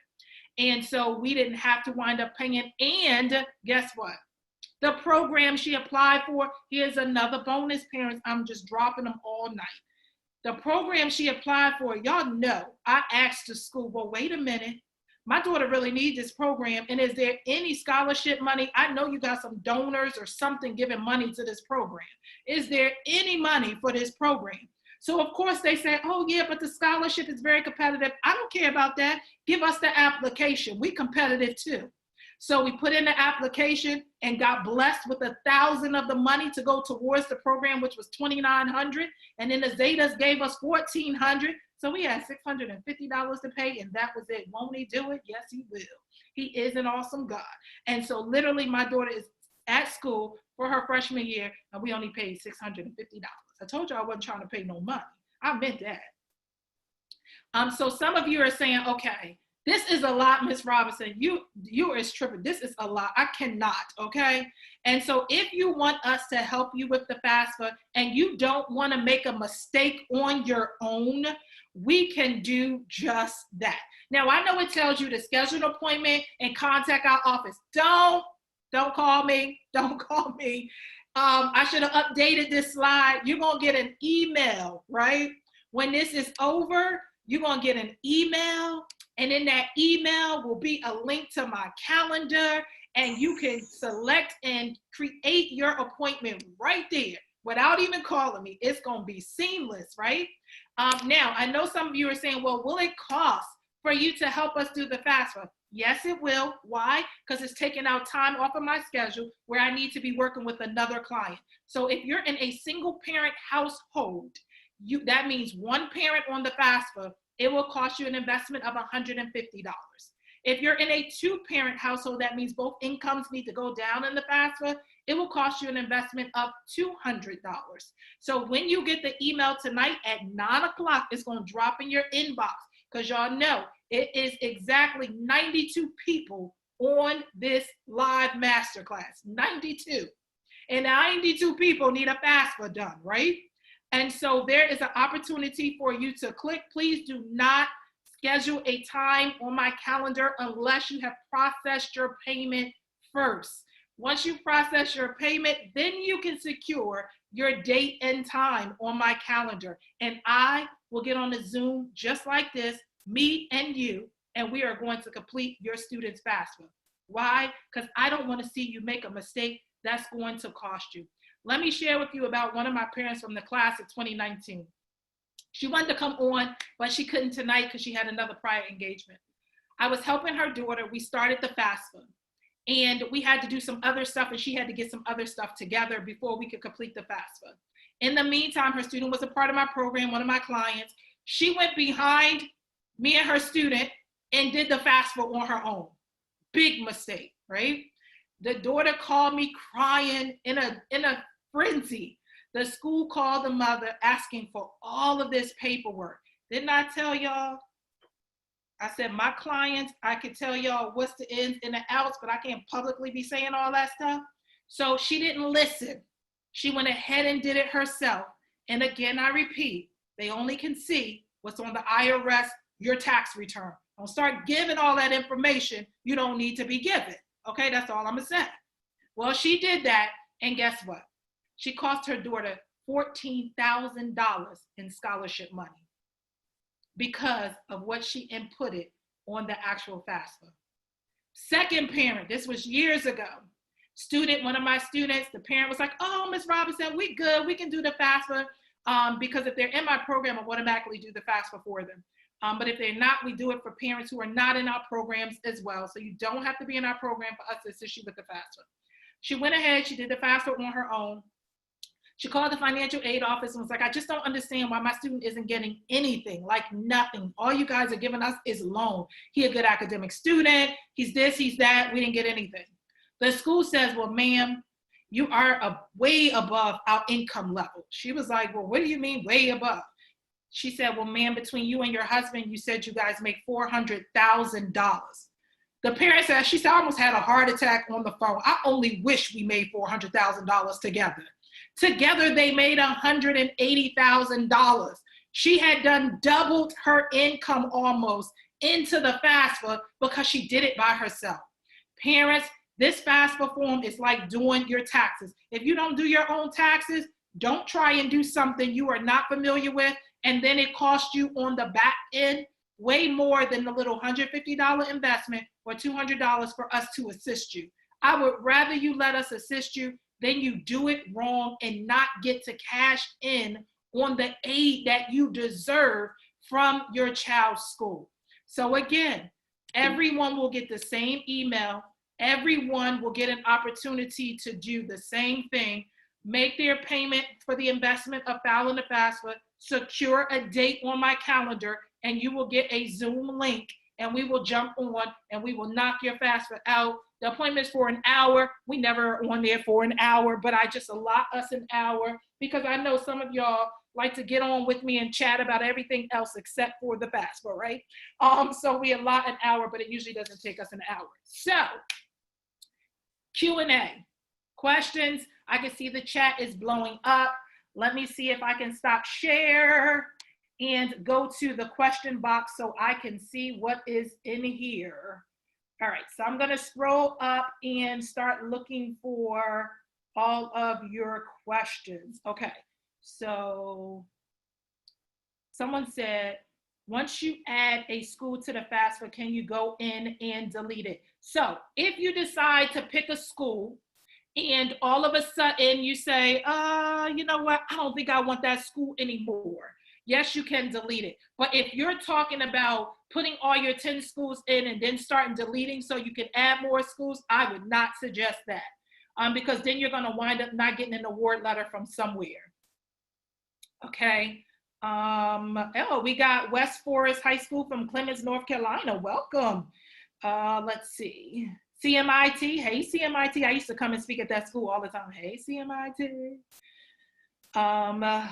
And so we didn't have to wind up paying. And guess what? The program she applied for, here's another bonus, parents. I'm just dropping them all night. The program she applied for, y'all know, I asked the school, well, wait a minute. My daughter really needs this program. And is there any scholarship money? I know you got some donors or something giving money to this program. Is there any money for this program? So of course they said, oh yeah, but the scholarship is very competitive. I don't care about that. Give us the application. We competitive too. So we put in the application and got blessed with 1,000 of the money to go towards the program, which was $2,900. And then the Zetas gave us $1,400. So we had $650 to pay, and that was it. Won't he do it? Yes, he will. He is an awesome God. And so literally my daughter is at school for her freshman year, and we only paid $650. I told you I wasn't trying to pay no money. I meant that. So some of you are saying, okay, this is a lot, Miss Robinson. You are tripping. This is a lot. I cannot, okay? And so if you want us to help you with the FAFSA and you don't want to make a mistake on your own, we can do just that. Now, I know it tells you to schedule an appointment and contact our office. Don't call me. Don't call me. I should have updated this slide. You're going to get an email, right? When this is over, you're going to get an email. And in that email will be a link to my calendar, and you can select and create your appointment right there without even calling me. It's going to be seamless, right? Now, I know some of you are saying, well, will it cost for you to help us do the FAFSA? Yes, it will. Why? Because it's taking out time off of my schedule where I need to be working with another client. So if you're in a single parent household, that means one parent on the FAFSA, it will cost you an investment of $150. If you're in a two-parent household, that means both incomes need to go down in the FAFSA, it will cost you an investment of $200. So when you get the email tonight at 9 o'clock, it's going to drop in your inbox, because y'all know it is exactly 92 people on this live masterclass, 92. And 92 people need a FAFSA done, right? And so there is an opportunity for you to click. Please do not schedule a time on my calendar unless you have processed your payment first. Once you process your payment, then you can secure your date and time on my calendar. And I will get on the Zoom just like this, me and you, and we are going to complete your student's FAFSA. Why? Because I don't want to see you make a mistake that's going to cost you. Let me share with you about one of my parents from the class of 2019. She wanted to come on, but she couldn't tonight because she had another prior engagement. I was helping her daughter. We started the FAFSA, and we had to do some other stuff, and she had to get some other stuff together before we could complete the FAFSA. In the meantime, her student was a part of my program, one of my clients. She went behind me and her student and did the FAFSA on her own. Big mistake, right? The daughter called me crying in a frenzy. The school called the mother asking for all of this paperwork. Didn't I tell y'all? I said, my clients, I could tell y'all what's the ins and the outs, but I can't publicly be saying all that stuff. So she didn't listen. She went ahead and did it herself. And again, I repeat, they only can see what's on the IRS, your tax return. Don't start giving all that information you don't need to be given. Okay, that's all I'm gonna say. Well, she did that, and guess what? She cost her daughter $14,000 in scholarship money because of what she inputted on the actual FAFSA. Second parent, this was years ago. Student, one of my students, the parent was like, oh, Ms. Robinson, we good, we can do the FAFSA, because if they're in my program, I automatically do the FAFSA for them. But if they're not, we do it for parents who are not in our programs as well. So you don't have to be in our program for us to assist you with the FAFSA. She went ahead, she did the FAFSA on her own. She called the financial aid office and was like, I just don't understand why my student isn't getting anything, like nothing. All you guys are giving us is loan. He's a good academic student. He's this, he's that. We didn't get anything. The school says, well, ma'am, you are way above our income level. She was like, well, what do you mean way above? She said, well, ma'am, between you and your husband, you said you guys make $400,000. The parent said, she said, I almost had a heart attack on the phone. I only wish we made $400,000 together. Together, they made $180,000. She had done doubled her income almost into the FAFSA because she did it by herself. Parents, this FAFSA form is like doing your taxes. If you don't do your own taxes, don't try and do something you are not familiar with, and then it costs you on the back end way more than the little $150 investment or $200 for us to assist you. I would rather you let us assist you than you do it wrong and not get to cash in on the aid that you deserve from your child's school. So again, everyone will get the same email. Everyone will get an opportunity to do the same thing. Make their payment for the investment of filing the FAFSA, secure a date on my calendar, and you will get a Zoom link, and we will jump on and we will knock your FAFSA out. The appointment's for an hour. We never are on there for an hour, but I just allot us an hour because I know some of y'all like to get on with me and chat about everything else except for the FAFSA, right? So we allot an hour, but it usually doesn't take us an hour. So Q&A, questions. I can see the chat is blowing up. Let me see if I can stop share and go to the question box so I can see what is in here. All right, so I'm gonna scroll up and start looking for all of your questions. Okay, so someone said, once you add a school to the FAFSA, can you go in and delete it? So if you decide to pick a school and all of a sudden you say, you know what, I don't think I want that school anymore. Yes, you can delete it. But if you're talking about putting all your 10 schools in and then starting deleting so you can add more schools, I would not suggest that because then you're gonna wind up not getting an award letter from somewhere. Okay. Oh, we got West Forest High School from Clemens, North Carolina. Welcome. Let's see. CMIT. Hey, CMIT. I used to come and speak at that school all the time. Hey, CMIT. I'm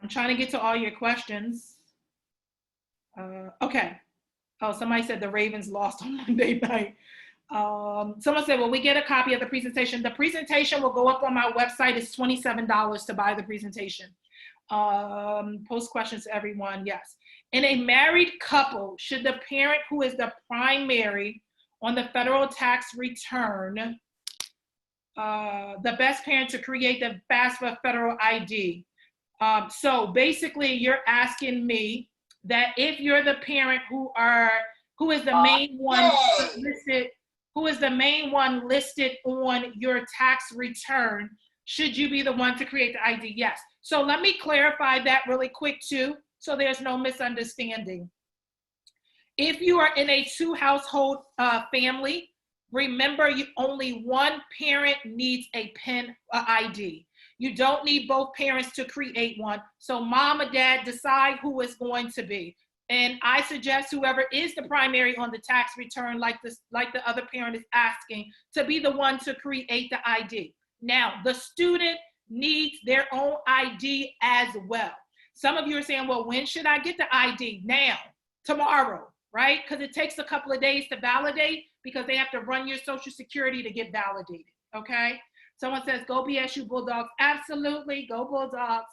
trying to get to all your questions. Okay. Oh, somebody said the Ravens lost on Monday night. Someone said, well, we get a copy of the presentation. The presentation will go up on my website. It's $27 to buy the presentation. Post questions to everyone, yes. In a married couple, should the parent who is the primary on the federal tax return, the best parent to create the FAFSA federal ID. So basically you're asking me that if you're the parent who is the main one listed, who is the main one listed on your tax return, should you be the one to create the ID? Yes. So let me clarify that really quick too, so there's no misunderstanding. If you are in a 2-household family, remember only one parent needs a PIN ID. You don't need both parents to create one. So mom or dad decide who it's going to be. And I suggest whoever is the primary on the tax return, like the other parent is asking, to be the one to create the ID. Now, the student needs their own ID as well. Some of you are saying, well, when should I get the ID? Now, tomorrow, right? Because it takes a couple of days to validate, because they have to run your Social Security to get validated, okay? Someone says, go BSU Bulldogs. Absolutely, go Bulldogs.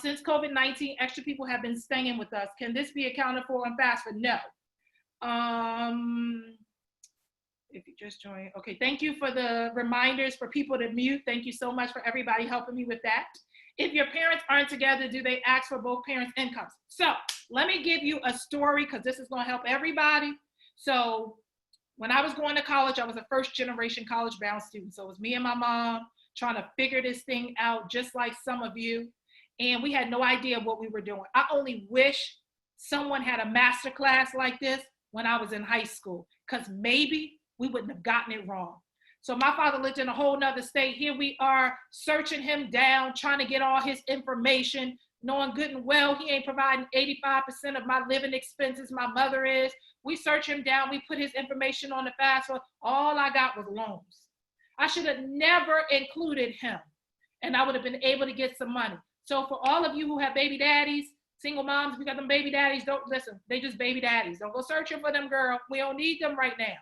Since COVID-19, extra people have been staying with us. Can this be accounted for on FAFSA? No. If you just joined, okay, thank you for the reminders for people to mute. Thank you so much for everybody helping me with that. If your parents aren't together, do they ask for both parents' incomes? So let me give you a story, because this is going to help everybody. So when I was going to college, I was a first-generation college-bound student. So it was me and my mom trying to figure this thing out, just like some of you. And we had no idea what we were doing. I only wish someone had a master class like this when I was in high school, because maybe we wouldn't have gotten it wrong. So my father lived in a whole nother state. Here we are searching him down, trying to get all his information, knowing good and well he ain't providing 85% of my living expenses. My mother is. We search him down. We put his information on the FAFSA. All I got was loans. I should have never included him, and I would have been able to get some money. So for all of you who have baby daddies, single moms, we got them baby daddies, don't listen. They just baby daddies. Don't go searching for them, girl. We don't need them right now.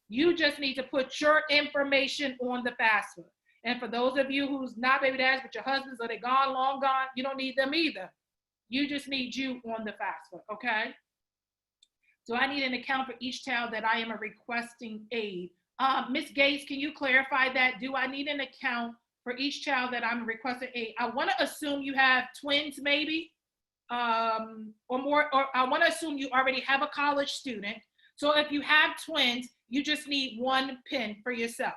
You just need to put your information on the FAFSA. And for those of you who's not baby dads, but your husbands, or they gone, long gone, you don't need them either. You just need you on the FAFSA, okay? Do I need an account for each child that I am requesting aid? Ms. Gates, can you clarify that? Do I need an account for each child that I'm requesting aid? I want to assume you have twins, maybe, or more, or I want to assume you already have a college student. So if you have twins, you just need one PIN for yourself.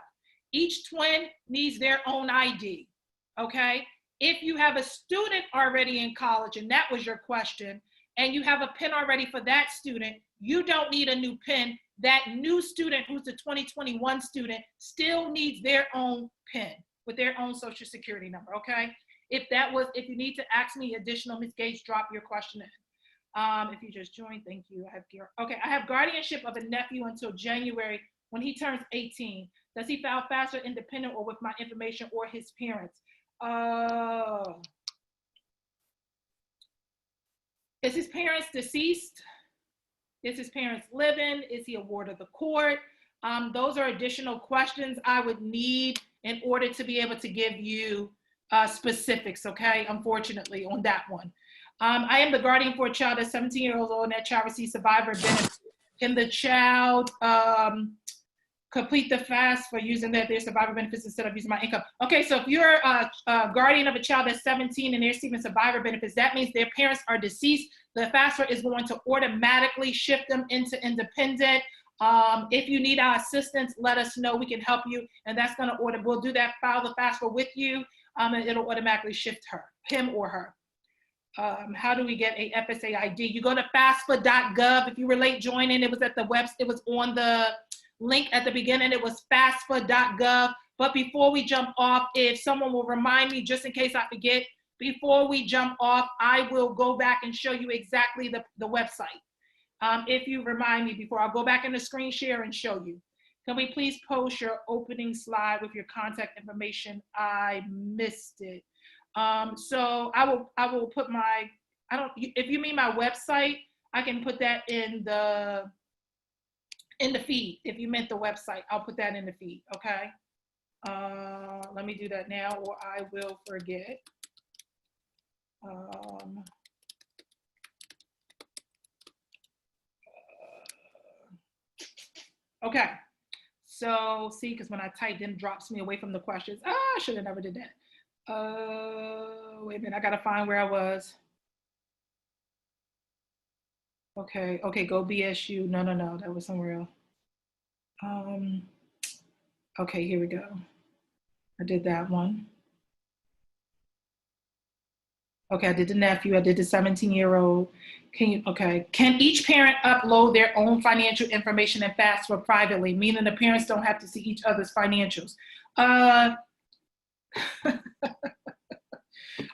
Each twin needs their own ID, okay? If you have a student already in college, and that was your question, and you have a PIN already for that student, you don't need a new PIN. That new student who's the 2021 student still needs their own PIN with their own Social Security number, okay? If you need to ask me additional, Ms. Gates, drop your question in. If you just joined, thank you. I have guardianship of a nephew until January when he turns 18. Does he file FAFSA independent or with my information or his parents? Is his parents deceased? Is his parents living? Is he a ward of the court? Those are additional questions I would need in order to be able to give you specifics, okay? Unfortunately, on that one. I am the guardian for a child that's 17 years old, and that child receives survivor benefits. Can the child complete the fast for using their survivor benefits instead of using my income? Okay, so if you're a guardian of a child that's 17 and they're receiving survivor benefits, that means their parents are deceased. The FAFSA is going to automatically shift them into independent. If you need our assistance, let us know. We can help you, and that's going to we'll do that, file the FAFSA with you, and it'll automatically shift him or her. How do we get a FSA ID? You go to FAFSA.gov. If you were late joining, it was at the website. It was on the link at the beginning. It was FAFSA.gov. But before we jump off, if someone will remind me, just in case I forget, before we jump off, I will go back and show you exactly the website. If you remind me before, I'll go back in the screen share and show you. Can we please post your opening slide with your contact information? I missed it. So I will put my, if you mean my website, I can put that in the feed. If you meant the website, I'll put that in the feed, okay? Let me do that now, or I will forget. Okay. So see, because when I typed in, drops me away from the questions. I should have never did that. Wait a minute, I gotta find where I was. Okay, go BSU. No, that was somewhere else. Okay, here we go. I did that one. Okay, I did the nephew. I did the 17-year-old. Can each parent upload their own financial information in FAFSA privately, meaning the parents don't have to see each other's financials?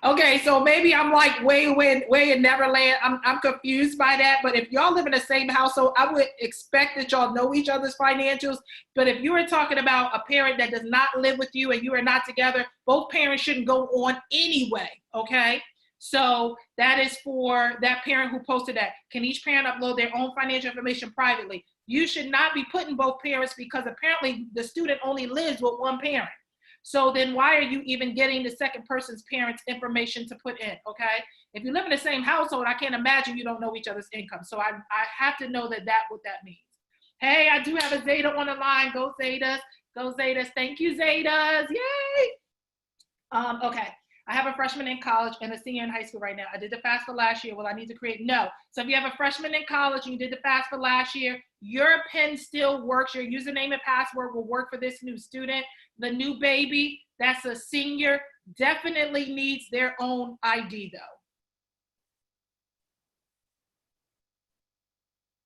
Okay, so maybe I'm like way in Neverland. I'm confused by that. But if y'all live in the same household, I would expect that y'all know each other's financials. But if you were talking about a parent that does not live with you and you are not together, both parents shouldn't go on anyway, okay? So that is for that parent who posted that. Can each parent upload their own financial information privately? You should not be putting both parents, because apparently the student only lives with one parent. So then why are you even getting the second person's parents' information to put in, okay? If you live in the same household, I can't imagine you don't know each other's income. So I have to know what that means. Hey, I do have a Zeta on the line. Go Zetas. Go Zetas. Thank you, Zetas. Yay. Okay. I have a freshman in college and a senior in high school right now. I did the FAFSA last year. Will I need to create? No. So if you have a freshman in college and you did the FAFSA last year, your PIN still works. Your username and password will work for this new student. The new baby, that's a senior, definitely needs their own ID though.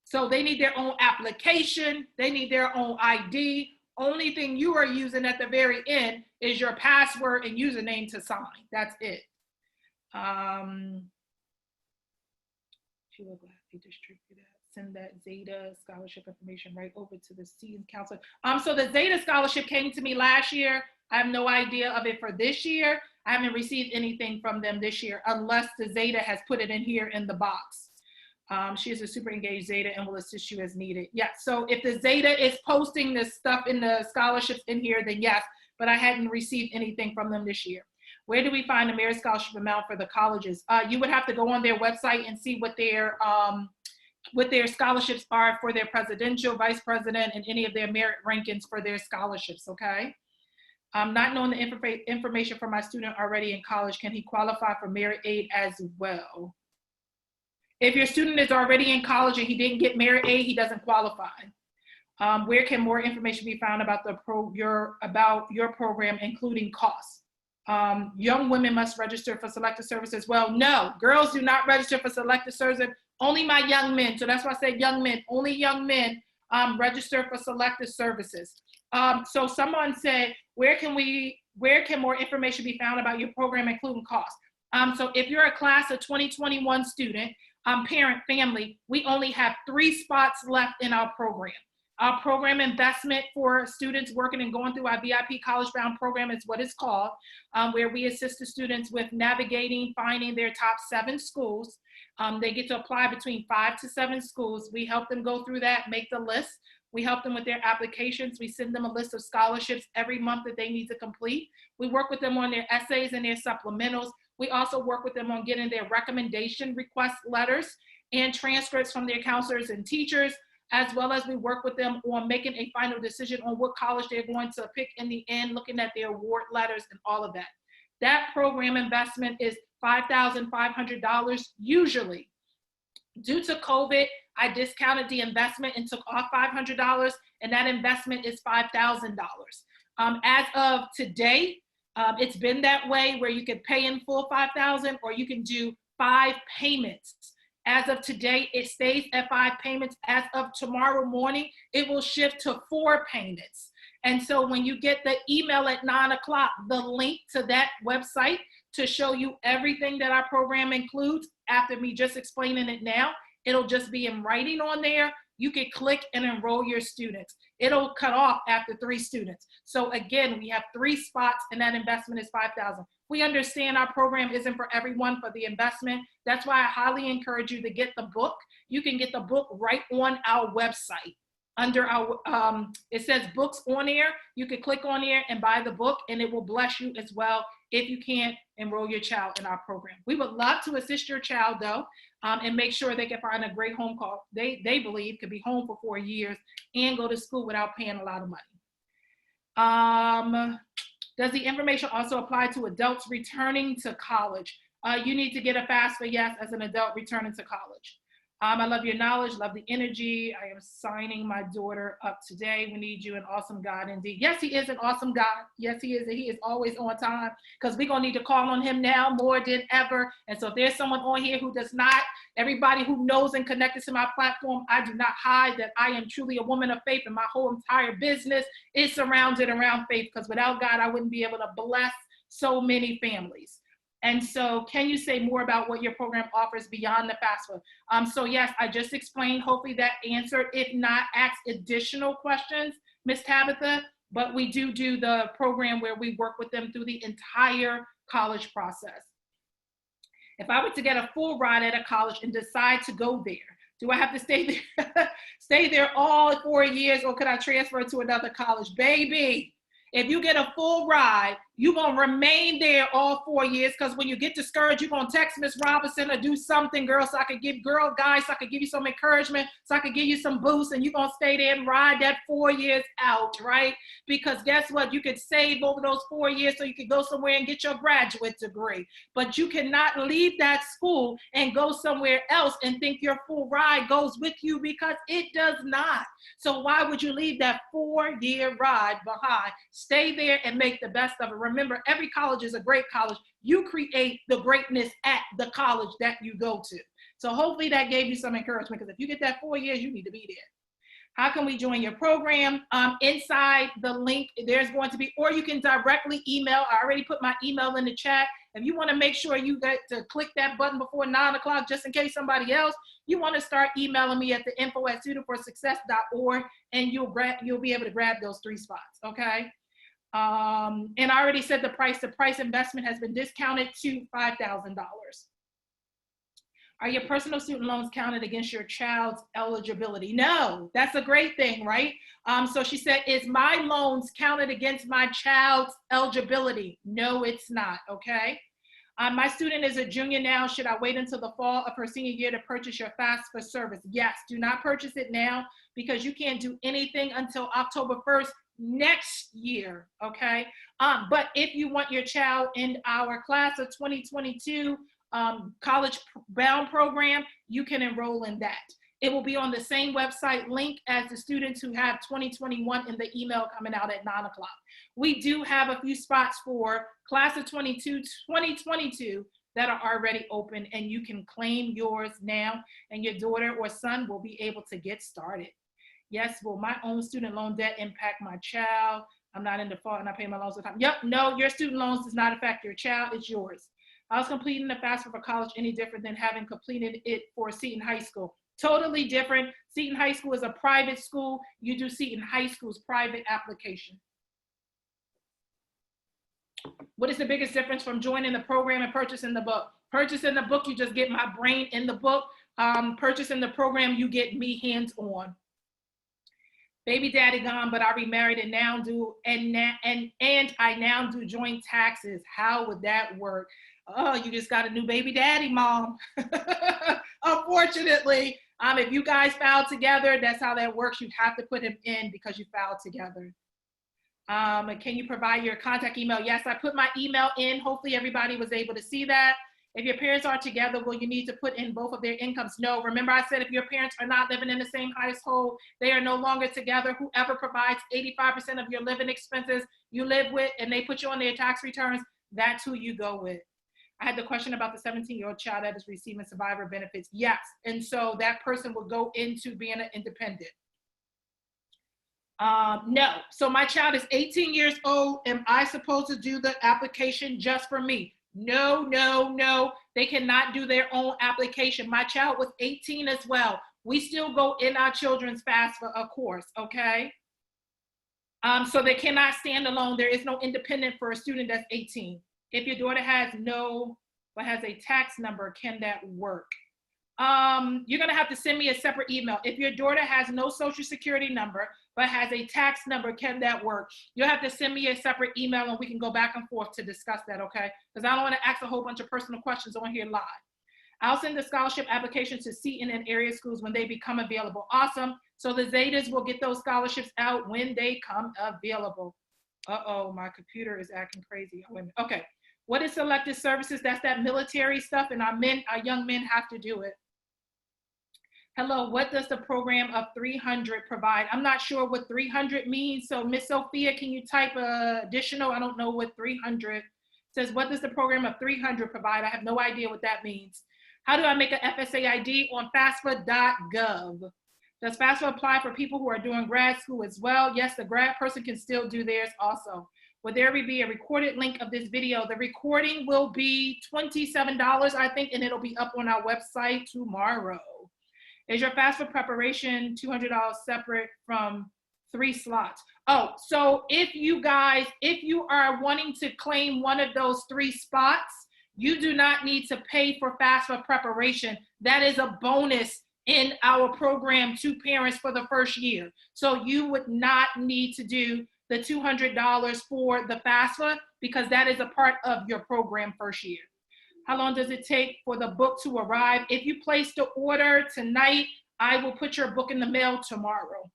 So they need their own application. They need their own ID. Only thing you are using at the very end is your password and username to sign. That's it. She will gladly distribute that. Send that Zeta scholarship information right over to the student counselor. So the Zeta scholarship came to me last year. I have no idea of it for this year. I haven't received anything from them this year, unless the Zeta has put it in here in the box. She is a super engaged Zeta and will assist you as needed. Yeah, so if the Zeta is posting this stuff in the scholarships in here, then yes, but I hadn't received anything from them this year. Where do we find the merit scholarship amount for the colleges? You would have to go on their website and see what their scholarships are for their presidential, vice president, and any of their merit rankings for their scholarships, okay? Not knowing the information for my student already in college, can he qualify for merit aid as well? If your student is already in college and he didn't get merit aid, he doesn't qualify. Where can more information be found about your program, including costs? Young women must register for selective services. Well, no, girls do not register for selective services. Only my young men. So that's why I said young men. Only young men register for selective services. So someone said, where can more information be found about your program, including costs? So if you're a class of 2021 student, parent, family, we only have 3 spots left in our program. Our program investment for students working and going through our VIP College Bound program is what it's called, where we assist the students with navigating, finding their top 7 schools. They get to apply between 5 to 7 schools. We help them go through that, make the list. We help them with their applications. We send them a list of scholarships every month that they need to complete. We work with them on their essays and their supplementals. We also work with them on getting their recommendation request letters and transcripts from their counselors and teachers, as well as we work with them on making a final decision on what college they're going to pick in the end, looking at their award letters and all of that. That program investment is $5,500 usually. Due to COVID, I discounted the investment and took off $500, and that investment is $5,000. As of today, it's been that way where you can pay in full $5,000 or you can do 5 payments. As of today, it stays at 5 payments. As of tomorrow morning, it will shift to 4 payments. And so when you get the email at 9 o'clock, the link to that website to show you everything that our program includes, after me just explaining it now, it'll just be in writing on there. You can click and enroll your students. It'll cut off after 3 students. So again, we have 3 spots and that investment is $5,000. We understand our program isn't for everyone for the investment. That's why I highly encourage you to get the book. You can get the book right on our website. under our, it says books on there. You can click on there and buy the book, and it will bless you as well if you can't enroll your child in our program. We would love to assist your child though, and make sure they can find a great home call. They believe could be home for 4 years and go to school without paying a lot of money. Does the information also apply to adults returning to college? You need to get a FAFSA, yes, as an adult returning to college. I love your knowledge, love the energy. I am signing my daughter up today. We need you, an awesome God indeed. Yes, he is an awesome God. Yes, he is. He is always on time, because we're going to need to call on him now more than ever. And so if there's someone on here who does not, everybody who knows and connected to my platform, I do not hide that I am truly a woman of faith, and my whole entire business is surrounded around faith, because without God, I wouldn't be able to bless so many families. And so can you say more about what your program offers beyond the FAFSA? So yes, I just explained, hopefully that answered. If not, ask additional questions, Ms. Tabitha, but we do the program where we work with them through the entire college process. If I were to get a full ride at a college and decide to go there, do I have to stay there, stay there all 4 years, or could I transfer to another college? Baby, if you get a full ride, you're going to remain there all 4 years, because when you get discouraged, you're going to text Miss Robinson or do something, girl, so I could give, guys, so I could give you some encouragement, so I could give you some boost, and you're going to stay there and ride that 4 years out, right? Because guess what? You could save over those 4 years so you could go somewhere and get your graduate degree. But you cannot leave that school and go somewhere else and think your full ride goes with you, because it does not. So why would you leave that 4-year ride behind? Stay there and make the best of it. Remember, every college is a great college. You create the greatness at the college that you go to. So hopefully that gave you some encouragement, because if you get that 4 years, you need to be there. How can we join your program? Inside the link, there's going to be, or you can directly email. I already put my email in the chat. If you want to make sure you get to click that button before 9 o'clock, just in case somebody else, you want to start emailing me at the info@studentforsuccess.org, and you'll be able to grab those 3 spots, okay? And I already said the price investment has been discounted to $5,000. Are your personal student loans counted against your child's eligibility? No, that's a great thing, right? So she said, is my loans counted against my child's eligibility? No, it's not, okay? My student is a junior now. Should I wait until the fall of her senior year to purchase your FAFSA service? Yes, do not purchase it now, because you can't do anything until October 1st next year, okay? But if you want your child in our class of 2022 college bound program, you can enroll in that. It will be on the same website link as the students who have 2021 in the email coming out at 9 o'clock. We do have a few spots for class of 2022 that are already open, and you can claim yours now, and your daughter or son will be able to get started. Yes, will my own student loan debt impact my child? I'm not in default and I pay my loans on time. Yep, no, your student loans does not affect your child, it's yours. How's completing the FAFSA for college any different than having completed it for Seton High School? Totally different. Seton High School is a private school. You do Seton High School's private application. What is the biggest difference from joining the program and purchasing the book? Purchasing the book, you just get my brain in the book. Purchasing the program, you get me hands-on. Baby daddy gone, but I remarried and now do, and I now do joint taxes. How would that work? Oh, you just got a new baby daddy, mom. Unfortunately, if you guys filed together, that's how that works. You have to put him in because you filed together. Can you provide your contact email? Yes, I put my email in. Hopefully everybody was able to see that. If your parents are together, will you need to put in both of their incomes? No, remember I said if your parents are not living in the same household, they are no longer together. Whoever provides 85% of your living expenses you live with and they put you on their tax returns, that's who you go with. I had the question about the 17-year-old child that is receiving survivor benefits. Yes, and so that person will go into being an independent. No, so my child is 18 years old. Am I supposed to do the application just for me? No, no, no, they cannot do their own application. My child was 18 as well. We still go in our children's FAFSA, of course, okay? So they cannot stand alone. There is no independent for a student that's 18. If your daughter has a tax number, can that work? you're gonna have to send me a separate email. If your daughter has no social security number, but has a tax number, can that work? You'll have to send me a separate email and we can go back and forth to discuss that, okay? Because I don't wanna ask a whole bunch of personal questions on here live. I'll send the scholarship application to Seton and area schools when they become available. Awesome. So the Zetas will get those scholarships out when they come available. Uh-oh, my computer is acting crazy. Okay. What is selected services? That's that military stuff, and our young men have to do it. Hello, what does the program of 300 provide? I'm not sure what 300 means. So Miss Sophia, can you type additional? I don't know what 300 says. What does the program of 300 provide? I have no idea what that means. How do I make an FSA ID? On FAFSA.gov. Does FAFSA apply for people who are doing grad school as well? Yes, the grad person can still do theirs also. Will there be a recorded link of this video? The recording will be $27, I think, and it'll be up on our website tomorrow. Is your FAFSA preparation $200 separate from 3 slots? Oh, so if you are wanting to claim one of those 3 spots, you do not need to pay for FAFSA preparation. That is a bonus in our program to parents for the first year. So you would not need to do the $200 for the FAFSA because that is a part of your program first year. How long does it take for the book to arrive? If you place the order tonight, I will put your book in the mail tomorrow.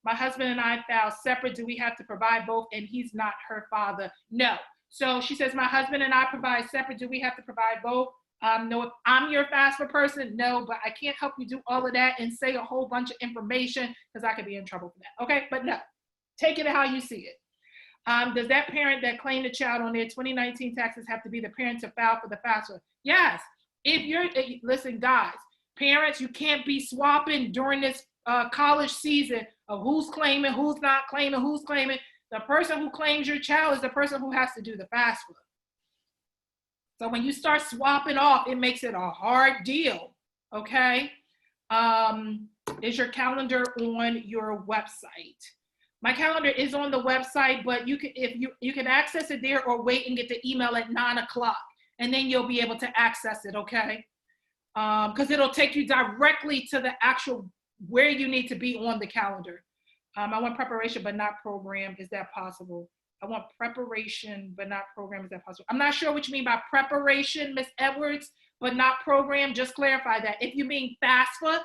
My husband and I filed separate. Do we have to provide both? And he's not her father. No. So she says, my husband and I provide separate. Do we have to provide both? No, if I'm your FAFSA person, no, but I can't help you do all of that and say a whole bunch of information because I could be in trouble for that. Okay, but no, take it how you see it. Does that parent that claimed a child on their 2019 taxes have to be the parent to file for the FAFSA? Yes. Listen, guys, parents, you can't be swapping during this college season of who's claiming, who's not claiming, who's claiming. The person who claims your child is the person who has to do the FAFSA. So when you start swapping off, it makes it a hard deal, okay? Is your calendar on your website? My calendar is on the website, but you can access it there or wait and get the email at 9 o'clock, and then you'll be able to access it, okay? Because it'll take you directly to the actual where you need to be on the calendar. I want preparation, but not program. Is that possible? I want preparation, but not program. Is that possible? I'm not sure what you mean by preparation, Ms. Edwards, but not program. Just clarify that. If you mean FAFSA,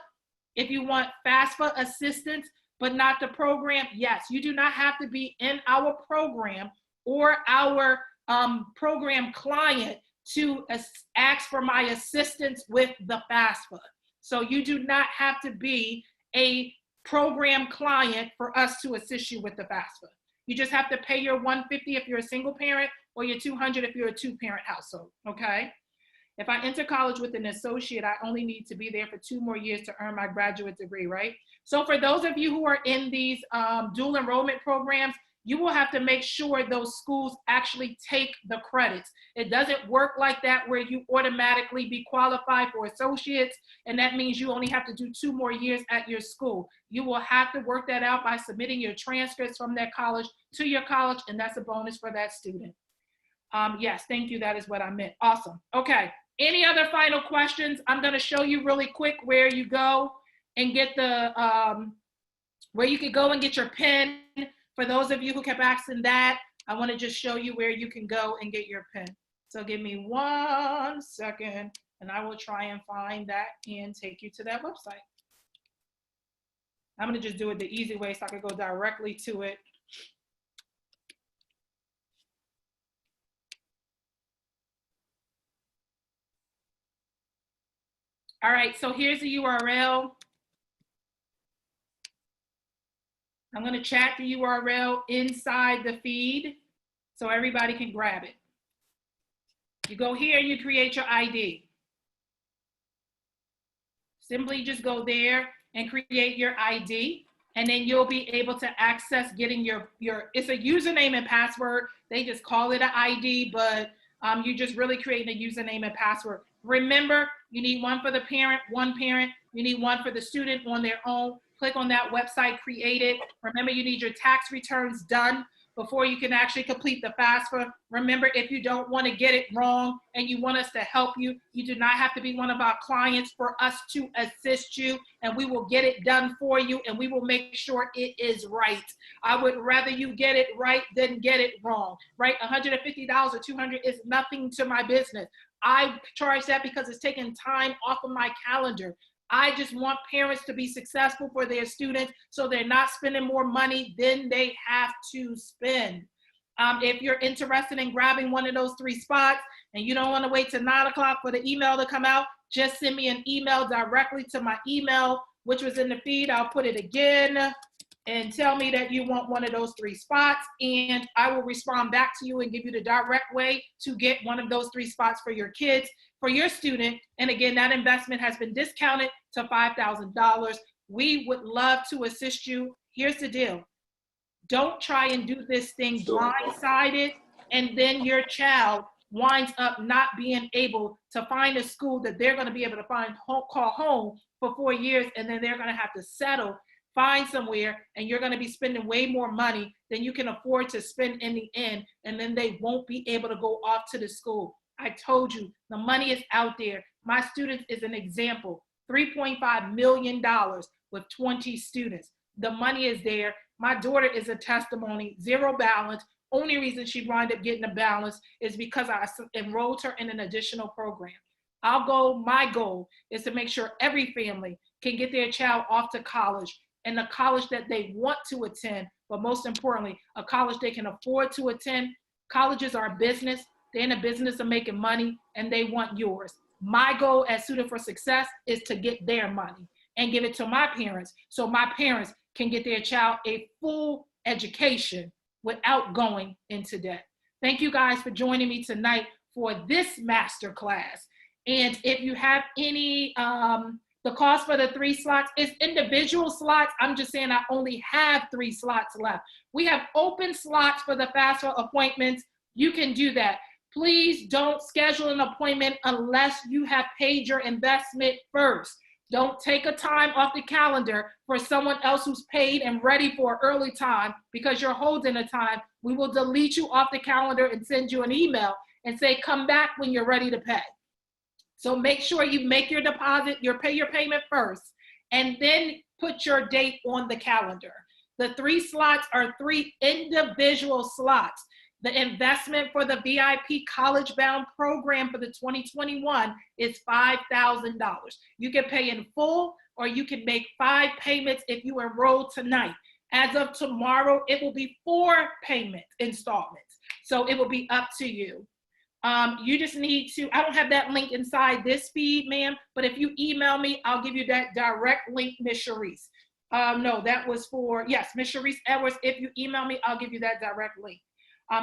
if you want FAFSA assistance, but not the program, yes, you do not have to be in our program or our program client to ask for my assistance with the FAFSA. So you do not have to be a program client for us to assist you with the FAFSA. You just have to pay your $150 if you're a single parent or your $200 if you're a 2-parent household, okay? If I enter college with an associate, I only need to be there for 2 more years to earn my graduate degree, right? So for those of you who are in these dual enrollment programs, you will have to make sure those schools actually take the credits. It doesn't work like that where you automatically be qualified for associates, and that means you only have to do 2 more years at your school. You will have to work that out by submitting your transcripts from that college to your college, and that's a bonus for that student. Yes, thank you. That is what I meant. Awesome. Okay. Any other final questions? I'm going to show you really quick where you go and get the, where you could go and get your pen. For those of you who kept asking that, I want to just show you where you can go and get your pen. So give me 1 second and I will try and find that and take you to that website. I'm going to just do it the easy way so I can go directly to it. All right, so here's the URL. I'm going to chat the URL inside the feed so everybody can grab it. You go here and you create your ID. Simply just go there and create your ID, and then you'll be able to access getting your it's a username and password. They just call it an ID, but you're just really creating a username and password. Remember, you need one for the parent, one parent. You need one for the student on their own. Click on that website, create it. Remember, you need your tax returns done before you can actually complete the FAFSA. Remember, if you don't want to get it wrong and you want us to help you, you do not have to be one of our clients for us to assist you, and we will get it done for you, and we will make sure it is right. I would rather you get it right than get it wrong, right? $150 or $200 is nothing to my business. I charge that because it's taking time off of my calendar. I just want parents to be successful for their students so they're not spending more money than they have to spend. If you're interested in grabbing one of those 3 spots and you don't want to wait till 9 o'clock for the email to come out, just send me an email directly to my email, which was in the feed. I'll put it again, and tell me that you want one of those 3 spots, and I will respond back to you and give you the direct way to get one of those 3 spots for your kids, for your student. And again, that investment has been discounted to $5,000. We would love to assist you. Here's the deal. Don't try and do this thing blindsided, and then your child winds up not being able to find a school that they're going to be able to call home for 4 years, and then they're going to have to settle, find somewhere, and you're going to be spending way more money than you can afford to spend in the end, and then they won't be able to go off to the school. I told you, the money is out there. My students is an example. $3.5 million with 20 students. The money is there. My daughter is a testimony, 0 balance. Only reason she wound up getting a balance is because I enrolled her in an additional program. My goal is to make sure every family can get their child off to college, and the college that they want to attend, but most importantly, a college they can afford to attend. Colleges are a business. They're in the business of making money, and they want yours. My goal as Student for Success is to get their money and give it to my parents so my parents can get their child a full education without going into debt. Thank you guys for joining me tonight for this masterclass. And if you have any, the cost for the 3 slots is individual slots. I'm just saying I only have 3 slots left. We have open slots for the FAFSA appointments. You can do that. Please don't schedule an appointment unless you have paid your investment first. Don't take a time off the calendar for someone else who's paid and ready for early time because you're holding a time. We will delete you off the calendar and send you an email and say, come back when you're ready to pay. So make sure you make your deposit, pay your payment first, and then put your date on the calendar. The 3 slots are 3 individual slots. The investment for the VIP College Bound program for the 2021 is $5,000. You can pay in full, or you can make 5 payments if you enroll tonight. As of tomorrow, it will be 4 payment installments. So it will be up to you. You just need to, I don't have that link inside this feed, ma'am, but if you email me, I'll give you that direct link, Ms. Sharice. No, that was for, yes, Ms. Sharice Edwards. If you email me, I'll give you that direct link.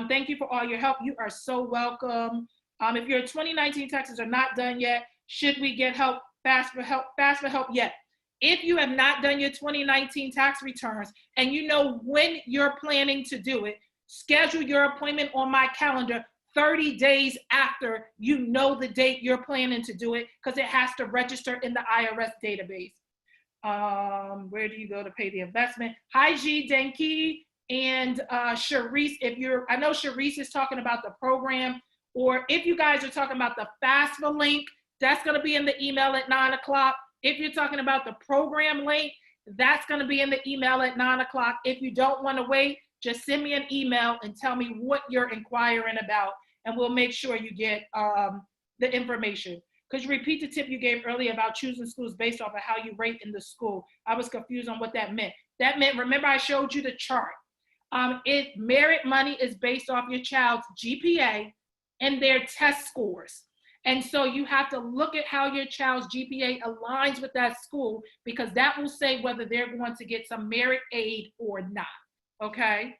Thank you for all your help. You are so welcome. If your 2019 taxes are not done yet, should we get help, FAFSA help yet? If you have not done your 2019 tax returns and you know when you're planning to do it, schedule your appointment on my calendar 30 days after you know the date you're planning to do it, because it has to register in the IRS database. Where do you go to pay the investment? Hi, G, Denki, and Sharice, I know Sharice is talking about the program, or if you guys are talking about the FAFSA link, that's gonna be in the email at 9 o'clock. If you're talking about the program link, that's gonna be in the email at 9 o'clock. If you don't wanna wait, just send me an email and tell me what you're inquiring about, and we'll make sure you get the information. Could you repeat the tip you gave earlier about choosing schools based off of how you rate in the school? I was confused on what that meant. That meant, remember I showed you the chart. Merit money is based off your child's GPA and their test scores. And so you have to look at how your child's GPA aligns with that school, because that will say whether they're going to get some merit aid or not, okay?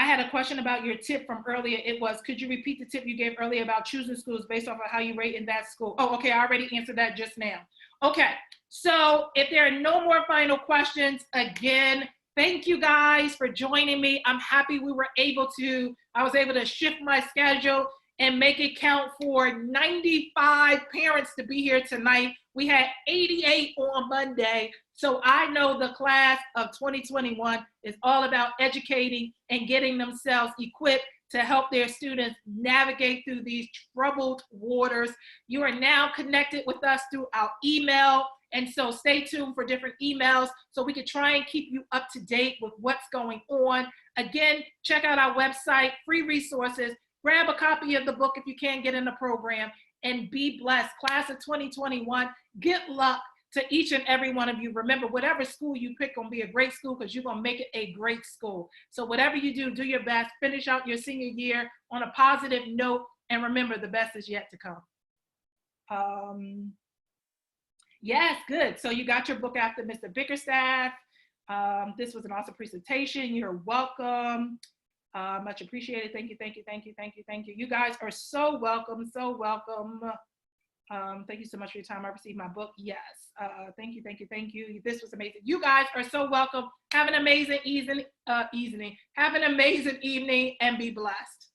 I had a question about your tip from earlier. It was, could you repeat the tip you gave earlier about choosing schools based off of how you rate in that school? Oh, okay, I already answered that just now. Okay, so if there are no more final questions, again, thank you guys for joining me. I'm happy I was able to shift my schedule and make it count for 95 parents to be here tonight. We had 88 on Monday. So I know the class of 2021 is all about educating and getting themselves equipped to help their students navigate through these troubled waters. You are now connected with us through our email. And so stay tuned for different emails so we can try and keep you up to date with what's going on. Again, check out our website, free resources. Grab a copy of the book if you can't get in the program, and be blessed. Class of 2021, good luck to each and every one of you. Remember, whatever school you pick gonna be a great school because you're gonna make it a great school. So whatever you do, do your best. Finish out your senior year on a positive note, and remember, the best is yet to come. Yes, good. So you got your book after Mr. Bickerstaff. This was an awesome presentation. You're welcome. Much appreciated. Thank you, thank you, thank you, thank you, thank you. You guys are so welcome, so welcome. Thank you so much for your time. I received my book. Yes. Thank you, thank you, thank you. This was amazing. You guys are so welcome. Have an amazing evening. Have an amazing evening and be blessed.